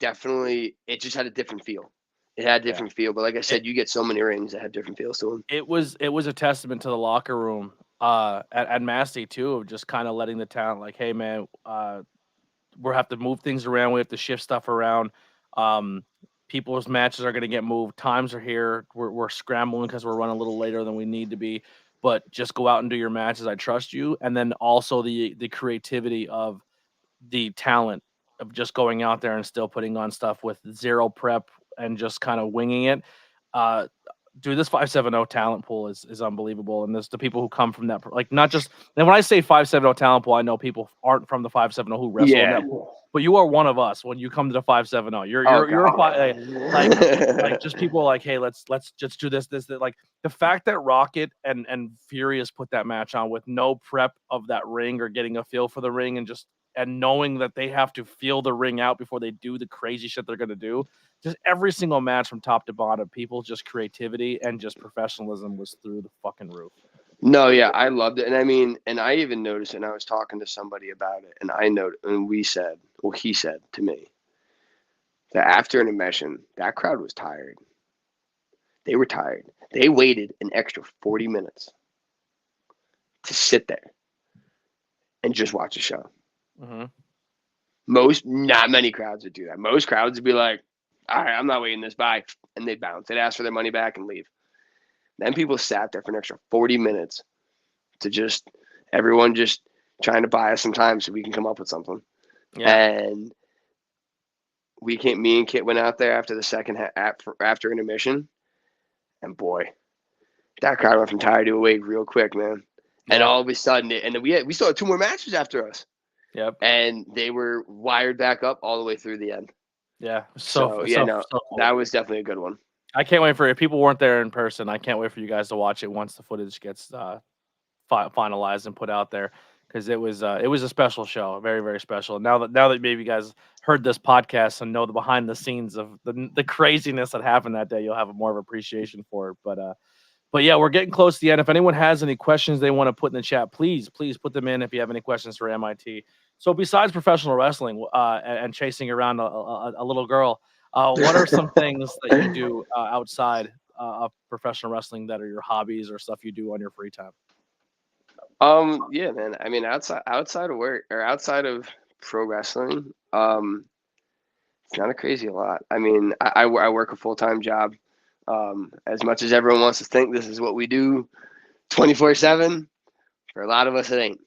just had a different feel. It had a Yeah. different feel. But like I It said, you get so many rings that have different feels to them. it was a testament to the locker room at Massey too, of just kind of letting the talent like, hey man, we have to move things around. We have to shift stuff around. Um, People's matches are going to get moved. Times are here. We're scrambling because we're running a little later than we need to be. But just go out and do your matches. I trust you. And then also the creativity of the talent of just going out there and still putting on stuff with zero prep and just kind of winging it. Uh, Dude, this 570 talent pool is unbelievable, and there's the people who come from that, like not just. And when I say 570 talent pool, I know people aren't from the 570 who wrestle in Yeah. that pool, but you are one of us when you come to the 570. You're Oh you're a God. like just people like, hey, let's just do this that. Like the fact that Rocket and Furious put that match on with no prep of that ring or getting a feel for the ring, and just and knowing that they have to feel the ring out before they do the crazy shit they're gonna do. Just every single match from top to bottom, people just creativity and just professionalism was through the fucking roof. No, yeah, I loved it, and I mean, and I even noticed, and I was talking to somebody about it, and I know, and he said to me that after intermission, that crowd was tired. They were tired. They waited an extra 40 minutes to sit there and just watch a show. Mm-hmm. Not many crowds would do that. Most crowds would be like, all right, I'm not waiting this by, and they'd bounce. They'd ask for their money back and leave. Then people sat there for an extra 40 minutes to just, everyone just trying to buy us some time so we can come up with something. Yeah. And me and Kit went out there after the second after intermission, and boy, that crowd went from tired to awake real quick, man. And all of a sudden, and then we still had 2 more matches after us. Yep. And they were wired back up all the way through the end. Yeah. So Cool. that was definitely a good one. I can't wait for it. If people weren't there in person, I can't wait for you guys to watch it once the footage gets finalized and put out there, because it was a special show, very very special. Now that maybe you guys heard this podcast and know the behind the scenes of the craziness that happened that day, you'll have a more of appreciation for it. But yeah, we're getting close to the end. If anyone has any questions they want to put in the chat, please put them in if you have any questions for MIT. So besides professional wrestling and chasing around a little girl, what are some things that you do outside of professional wrestling that are your hobbies or stuff you do on your free time? Yeah, man. I mean, outside of work or outside of pro wrestling, it's not a crazy lot. I mean, I work a full-time job. As much as everyone wants to think this is what we do 24/7, for a lot of us it ain't.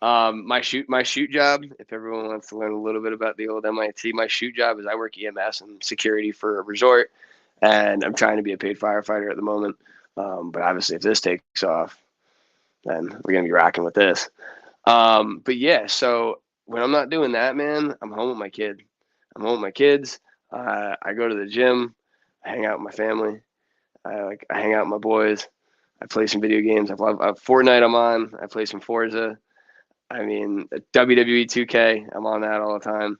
My shoot job, if everyone wants to learn a little bit about the old MIT, my shoot job is I work EMS and security for a resort, and I'm trying to be a paid firefighter at the moment. But obviously if this takes off, then we're going to be rocking with this. But yeah, so when I'm not doing that, man, I'm home with my kid. I'm home with my kids. I go to the gym. I hang out with my family. I hang out with my boys. I play some video games. I love Fortnite. I'm on. I play some Forza. I mean, WWE 2K. I'm on that all the time.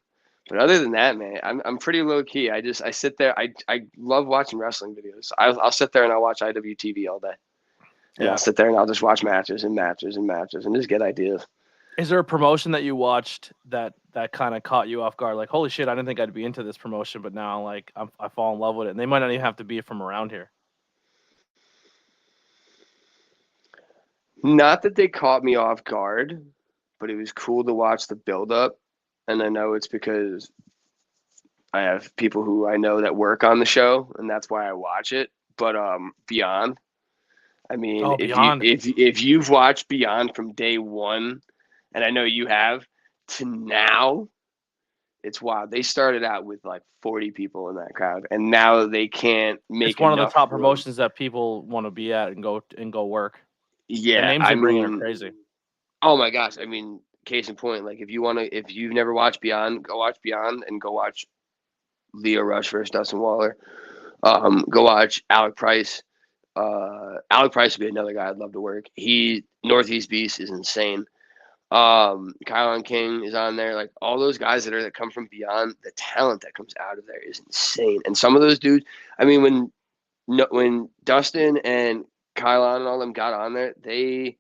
But other than that, man, I'm pretty low key. I sit there. I love watching wrestling videos. I'll sit there and I'll watch IWTV all day. And I'll sit there and I'll just watch matches and matches and matches and just get ideas. Is there a promotion that you watched that kind of caught you off guard? Like, holy shit, I didn't think I'd be into this promotion, but now like I fall in love with it. And they might not even have to be from around here. Not that they caught me off guard, but it was cool to watch the build up. And I know it's because I have people who I know that work on the show, and that's why I watch it. But Beyond, I mean, Beyond. if you've watched Beyond from day one, and I know you have, to now, it's wild. They started out with like 40 people in that crowd, and now they can't make. It's one of the top room. promotions that people want to be at and go work. Yeah, the names they bring in are crazy. Oh my gosh! I mean, case in point, like if you've never watched Beyond, go watch Beyond and go watch Leo Rush versus Dustin Waller. Go watch Alec Price. Alec Price would be another guy I'd love to work. Northeast Beast is insane. Kylon King is on there. Like all those guys that come from beyond, the talent that comes out of there is insane. And some of those dudes, I mean, when Dustin and Kylon and all them got on there, they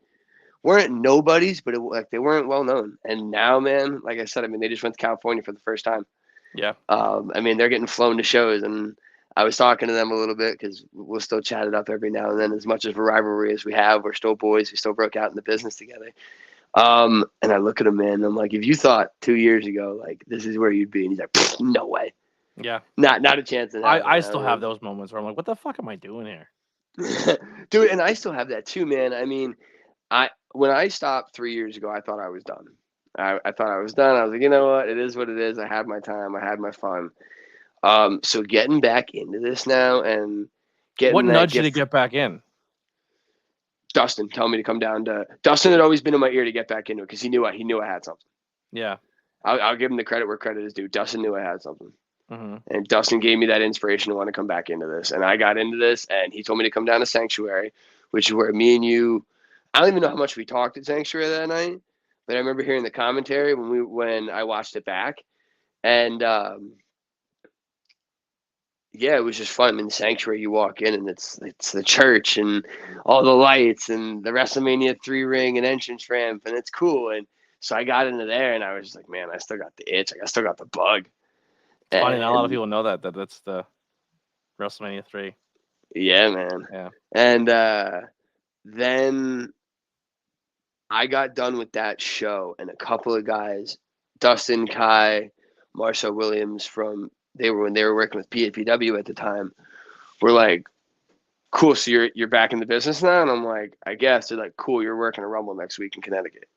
weren't nobodies, but they weren't well known. And now, man, like I said, I mean, they just went to California for the first time. Yeah. I mean, they're getting flown to shows, and I was talking to them a little bit because we'll still chat it up every now and then. As much of a rivalry as we have, we're still boys. We still broke out in the business together. And I look at him, man, and I'm like, if you thought 2 years ago, like, this is where you'd be, and he's like, no way. Yeah. Not a chance in hell. I still have those moments where I'm like, what the fuck am I doing here? Dude, and I still have that too, man. I mean, when I stopped 3 years ago, I thought I was done. I thought I was done. I was like, you know what? It is what it is. I had my time. I had my fun. So getting back into this now and getting what that nudged you gift, to get back in? Dustin told me to come down to. Dustin had always been in my ear to get back into it because he knew I had something. Yeah. I'll give him the credit where credit is due. Dustin knew I had something. Mm-hmm. And Dustin gave me that inspiration to want to come back into this. And I got into this, and he told me to come down to Sanctuary, which is where me and you, I don't even know how much we talked at Sanctuary that night, but I remember hearing the commentary when I watched it back. And yeah, it was just fun. I mean, the Sanctuary, you walk in, and it's the church and all the lights and the WrestleMania 3 ring and entrance ramp, and it's cool. And so I got into there, and I was just like, man, I still got the itch. I still got the bug. It's funny, not a lot of people know that's the WrestleMania 3. Yeah, man. Yeah. And then I got done with that show, and a couple of guys, Dustin, Kai, Marcel Williams when they were working with PAPW at the time, were like, cool, so you're back in the business now? And I'm like, I guess. They're like, cool, you're working a Rumble next week in Connecticut.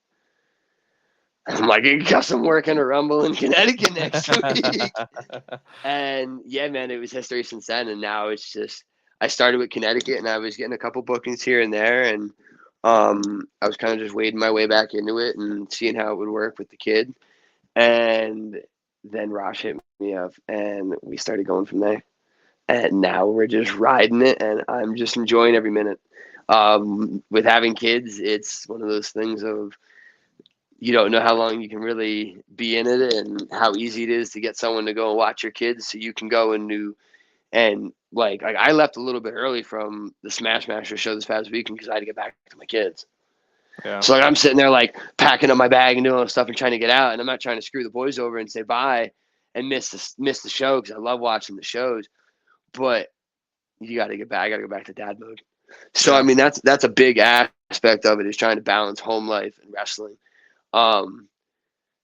I'm like, I guess I'm working a Rumble in Connecticut next week. And yeah, man, it was history since then. And now it's just, I started with Connecticut, and I was getting a couple bookings here and there. And I was kind of just wading my way back into it and seeing how it would work with the kid. And then Rosh hit me up, and we started going from there. And now we're just riding it, and I'm just enjoying every minute. With having kids, it's one of those things of, you don't know how long you can really be in it and how easy it is to get someone to go and watch your kids so you can go and do. And like I left a little bit early from the Smash Master show this past weekend because I had to get back to my kids. Yeah. So like I'm sitting there like packing up my bag and doing all this stuff and trying to get out, and I'm not trying to screw the boys over and say bye and miss the show because I love watching the shows, but you got to get back. I got to go back to dad mode. So I mean that's a big aspect of it, is trying to balance home life and wrestling.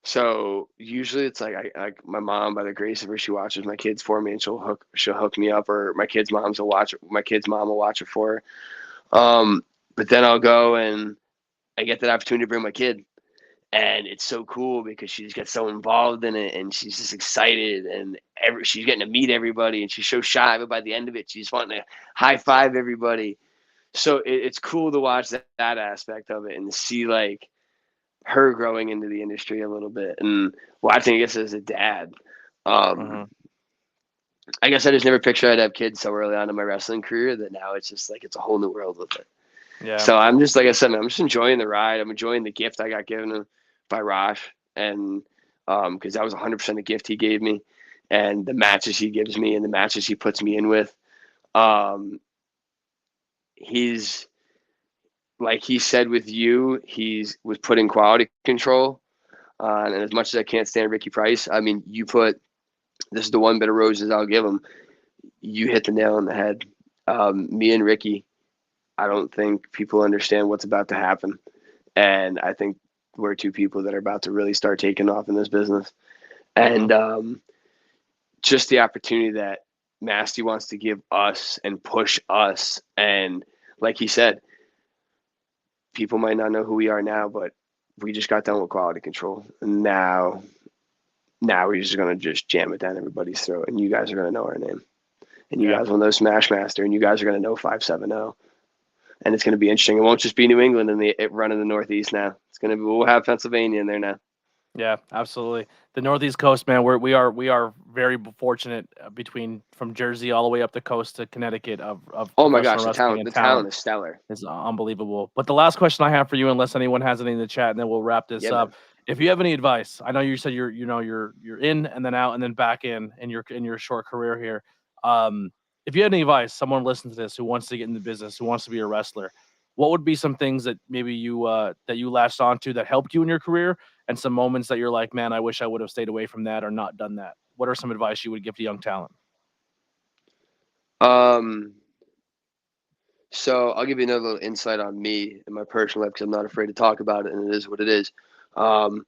So usually it's like I my mom, by the grace of her, she watches my kids for me, and she'll hook me up, or my kids' mom will watch it for her. But then I'll go and I get that opportunity to bring my kid, and it's so cool because she just gets so involved in it, and she's just excited, and she's getting to meet everybody, and she's so shy, but by the end of it, she's wanting to high five everybody. So it's cool to watch that aspect of it and see like her growing into the industry a little bit and watching, I guess, as a dad. I guess I just never pictured I'd have kids so early on in my wrestling career that now it's just like it's a whole new world with it. Yeah. So I'm just, like I said, I'm just enjoying the ride. I'm enjoying the gift I got given by Rosh, and because that was 100% a gift he gave me, and the matches he gives me and the matches he puts me in with. He's, like he said with you, was putting quality control on. And as much as I can't stand Ricky Price, I mean, this is the one bit of roses I'll give him. You hit the nail on the head. Me and Ricky, I don't think people understand what's about to happen. And I think we're two people that are about to really start taking off in this business. And just the opportunity that Masty wants to give us and push us. And like he said, people might not know who we are now, but we just got done with quality control. And now we're just going to just jam it down everybody's throat. And you guys are going to know our name. And you guys will know Smash Master. And you guys are going to know 570. And it's going to be interesting. It won't just be New England and the run in the Northeast now. It's going to be, we'll have Pennsylvania in there now. Yeah, absolutely. The Northeast Coast, man, we are very fortunate between from Jersey all the way up the coast to Connecticut of Oh my professional gosh, wrestling and the talent talent is stellar. is unbelievable. But the last question I have for you, unless anyone has anything to chat, and then we'll wrap this Yeah, up. man. If you have any advice, I know you said you're in and then out and then back in your short career here. Um, if you had any advice, someone listening to this who wants to get in the business, who wants to be a wrestler, what would be some things that maybe you latched onto that helped you in your career, and some moments that you're like, man, I wish I would have stayed away from that or not done that? What are some advice you would give to young talent? Um, so I'll give you another little insight on me and my personal life because I'm not afraid to talk about it, and it is what it is. Um,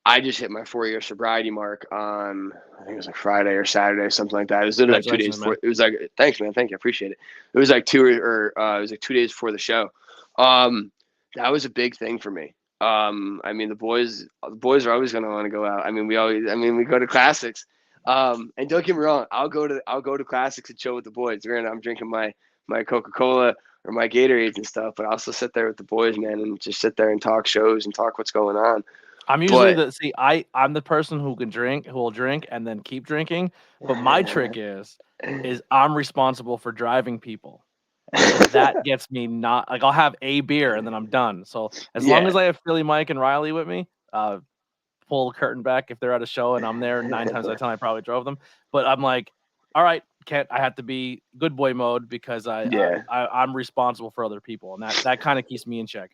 I just hit my 4-year sobriety mark on, I think it was like Friday or Saturday, something like that. It was literally like 2 days Congratulations, before. man. It was like, thanks, man. Thank you. I appreciate it. It was like it was like 2 days before the show. Um, that was a big thing for me. I mean, the boys are always going to want to go out. I mean, we go to classics. And don't get me wrong, I'll go to classics and chill with the boys. Granted, I'm drinking my Coca-Cola or my Gatorades and stuff, but I also sit there with the boys, man, and just sit there and talk shows and talk what's going on. I'm usually But the see, I'm the person who will drink and then keep drinking. But my trick is I'm responsible for driving people. So that gets me not like I'll have a beer and then I'm done. So as long yeah. as I have Philly Mike and Riley with me, pull the curtain back if they're at a show and I'm there 9 times out of 10 I probably drove them. But I'm like, all right, can't I have to be good boy mode because Yeah. I'm responsible for other people and that kind of keeps me in check.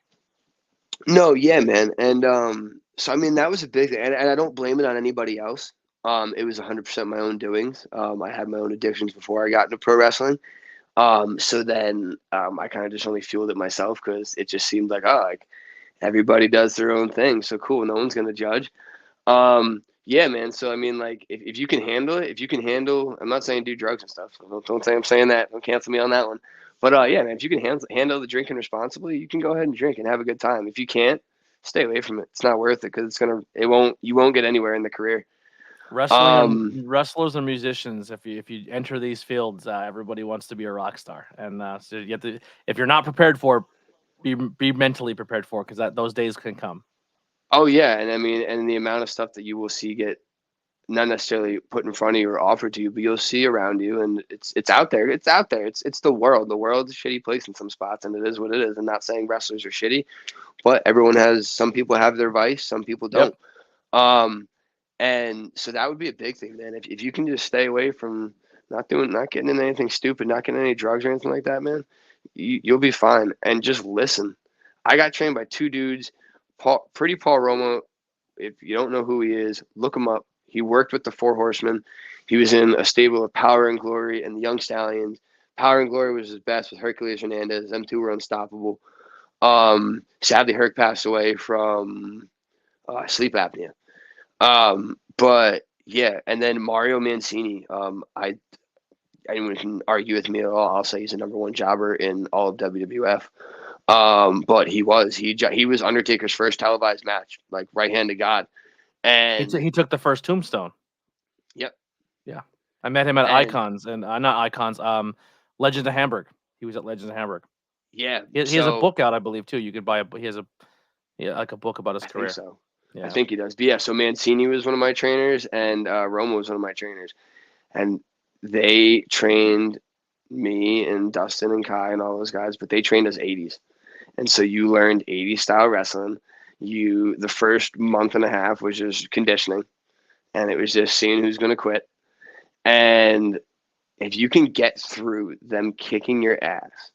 No, yeah, man. And so I mean that was a big thing, and I don't blame it on anybody else. It was 100% my own doings. I had my own addictions before I got into pro wrestling. So then I kind of just only fueled it myself because it just seemed like, oh, like everybody does their own thing, so cool, no one's gonna judge. Yeah, man. So I mean, like, if you can handle it, if you can handle, I'm not saying do drugs and stuff. So don't say I'm saying that. Don't cancel me on that one. But yeah, man, if you can handle the drinking responsibly, you can go ahead and drink and have a good time. If you can't, stay away from it. It's not worth it because you won't get anywhere in the career. Um, Wrestlers and musicians. If you enter these fields, everybody wants to be a rock star, and so you have to. If you're not prepared for it, be mentally prepared for it because that those days can come. oh yeah, and I mean, and the amount of stuff that you will see get not necessarily put in front of you or offered to you, but you'll see around you, and it's out there. It's out there. It's the world. The world's a shitty place in some spots, and it is what it is. I'm not saying wrestlers are shitty, but everyone has. Some people have their vice, some people Yep. don't. And so that would be a big thing, man. If you can just stay away from not getting into anything stupid, not getting any drugs or anything like that, man, you'll be fine. And just listen. I got trained by two dudes, Paul Romo. If you don't know who he is, look him up. He worked with the Four Horsemen. He was in a stable of Power and Glory and the Young Stallions. Power and Glory was his best with Hercules Hernandez. Them two were unstoppable. Sadly, Herc passed away from sleep apnea. But yeah, and then Mario Mancini. Anyone can argue with me at all. I'll say he's the number one jobber in all of WWF. But he was Undertaker's first televised match, like right hand to God. And He took the first tombstone. yep, Yeah, I met him at and Icons and not Icons. Legends of Hamburg. He was at Legends of Hamburg. yeah, He has a so book out, I believe, too. You could buy a. He has a yeah, like a book about his I think career. so. I Yeah. think he does. But yeah, so Mancini was one of my trainers, and Roma was one of my trainers, and they trained me and Dustin and Kai and all those guys, but they trained us 80s. And so you learned 80s style wrestling. The first month and a half was just conditioning, and it was just seeing who's going to quit. And if you can get through them kicking your ass,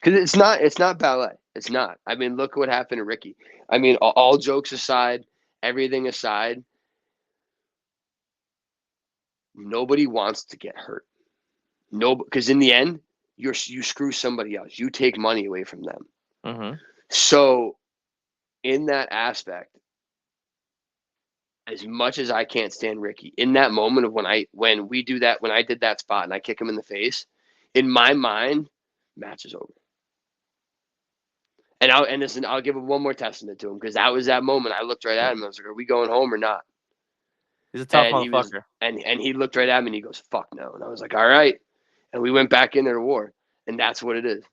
because it's not ballet. It's not. I mean, look what happened to Ricky. I mean, all jokes aside, everything aside, nobody wants to get hurt. No, because in the end, you screw somebody else. You take money away from them. Mm-hmm. So in that aspect, as much as I can't stand Ricky, in that moment of when I did that spot and I kick him in the face, in my mind, match is over. And listen, I'll give one more testament to him because that was that moment. I looked right at Yep. him. I was like, "Are we going home or not?" He's a tough And he was, motherfucker. and he looked right at me and he goes, "Fuck no." And I was like, "All right." And we went back into the war, and that's what it is.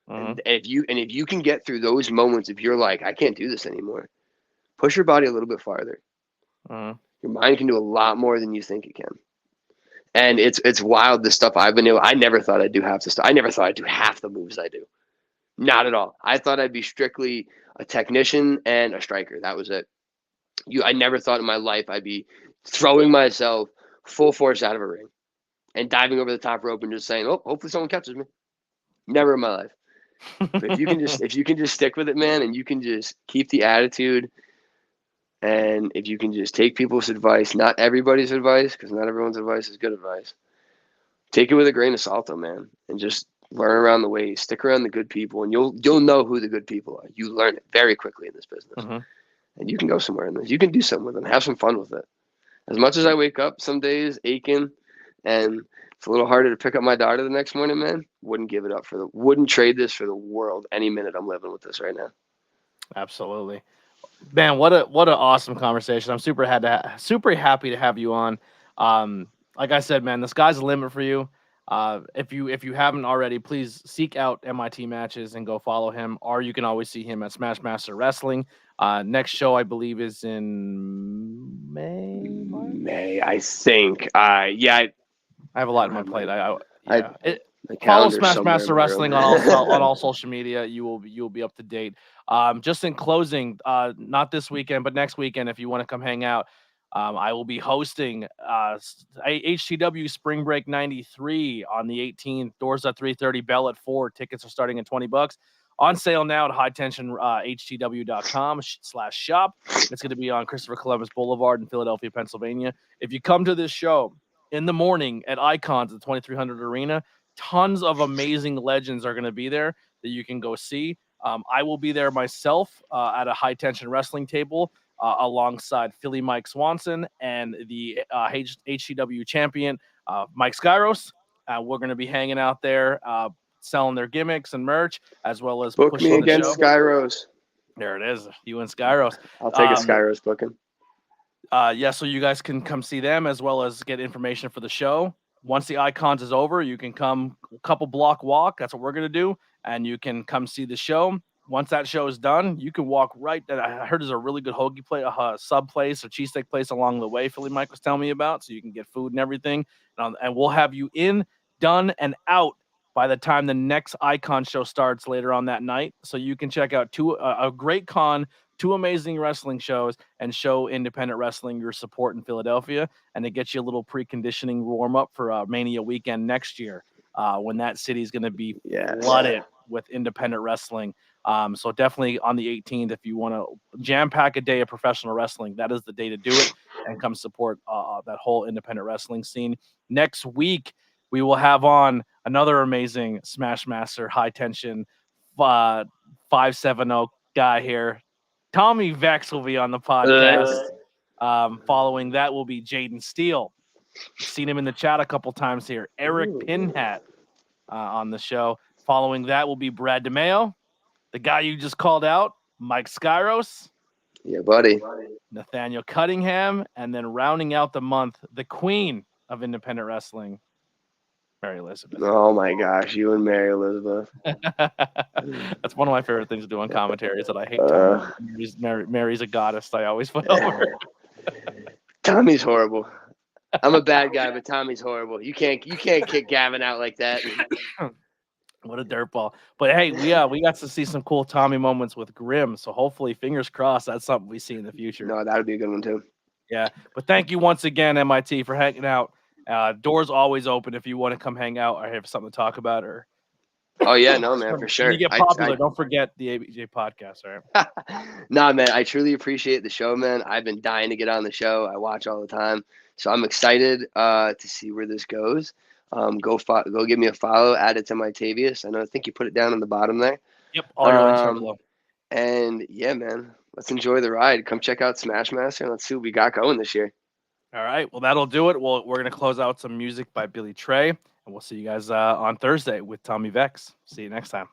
Mm-hmm. And if you can get through those moments, if you're like, "I can't do this anymore," push your body a little bit farther. Your mind can do a lot more than you think it can. And it's wild, the stuff I've been able. I never thought I'd do half the stuff. I never thought I'd do half the moves I do. Not at all. I thought I'd be strictly a technician and a striker. That was it. I never thought in my life I'd be throwing myself full force out of a ring and diving over the top rope and just saying, "Oh, hopefully someone catches me." Never in my life. But if you can just stick with it, man, and you can just keep the attitude, and if you can just take people's advice, not everybody's advice, because not everyone's advice is good advice. Take it with a grain of salt, though, man, and just learn around the ways. Stick around the good people, and you'll know who the good people are. You learn it very quickly in this business, and you can go somewhere in this. You can do something with them. Have some fun with it. As much as I wake up some days aching, and it's a little harder to pick up my daughter the next morning, man, wouldn't trade this for the world any minute I'm living with this right now. Absolutely. Man, what an awesome conversation. I'm super happy to have you on. Like I said, man, the sky's the limit for you. If you haven't already, please seek out MIT matches and go follow him, or you can always see him at Smashmaster Wrestling. Next show, I believe, is in May, I think. I have a lot on my plate. The Follow calendar's Smashmaster somewhere in Wrestling my on room. all social media. You'll be up to date. Just in closing, not this weekend, but next weekend, if you want to come hang out, I will be hosting HTW Spring Break 93 on the 18th. Doors at 3:30, bell at 4. Tickets are starting at $20. On sale now at hightenctionhtw.com/shop. It's going to be on Christopher Columbus Boulevard in Philadelphia, Pennsylvania. If you come to this show in the morning at Icons at the 2300 Arena, tons of amazing legends are going to be there that you can go see. I will be there myself at a high tension wrestling table alongside Philly Mike Swanson and the HCW champion, Mike Skyros. We're going to be hanging out there selling their gimmicks and merch, as well as Book me against Skyros. There it is. You and Skyros. I'll take a Skyros booking. So you guys can come see them as well as get information for the show. Once the Icons is over, you can come a couple block walk. That's what we're going to do. And you can come see the show. Once that show is done, you can walk right. I heard there's a really good hoagie place, sub place or cheesesteak place along the way. Philly Mike was telling me about, so you can get food and everything. And we'll have you in, done, and out by the time the next Icon show starts later on that night. So you can check out a great con, 2 amazing wrestling shows, and show independent wrestling your support in Philadelphia. And it gets you a little preconditioning warm up for Mania weekend next year when that city is going to be flooded with independent wrestling. So definitely on the 18th, if you want to jam pack a day of professional wrestling, that is the day to do it and come support that whole independent wrestling scene. Next week, we will have on another amazing Smashmaster high tension 570 guy here. Tommy Vex will be on the podcast. Following that will be Jaden Steele. Seen him in the chat a couple times here. Eric Pinhat on the show. Following that will be Brad DeMeo. The guy you just called out, Mike Skyros. Yeah, buddy. Nathaniel Cunningham. And then rounding out the month, the queen of independent wrestling, Mary Elizabeth. Oh, my gosh. You and Mary Elizabeth. That's one of my favorite things to do on commentary is that I hate Mary's a goddess. I always put over. Tommy's horrible. I'm a bad guy, but Tommy's horrible. You can't kick Gavin out like that. What a dirtball. But hey, we got to see some cool Tommy moments with Grimm. So hopefully, fingers crossed, that's something we see in the future. No, that would be a good one too. Yeah. But thank you once again, MIT, for hanging out. Doors always open if you want to come hang out or have something to talk about. Or oh yeah, no man, for sure. When you get popular, don't forget the ABJ podcast, all right? Nah, man, I truly appreciate the show, man. I've been dying to get on the show. I watch all the time, so I'm excited to see where this goes. Go give me a follow. Add it to my Tavius. I think you put it down on the bottom there. Yep, all your links are below. And yeah, man, let's enjoy the ride. Come check out Smashmaster and let's see what we got going this year. All right, well, that'll do it. We're going to close out some music by Billy Trey, and we'll see you guys on Thursday with Tommy Vex. See you next time.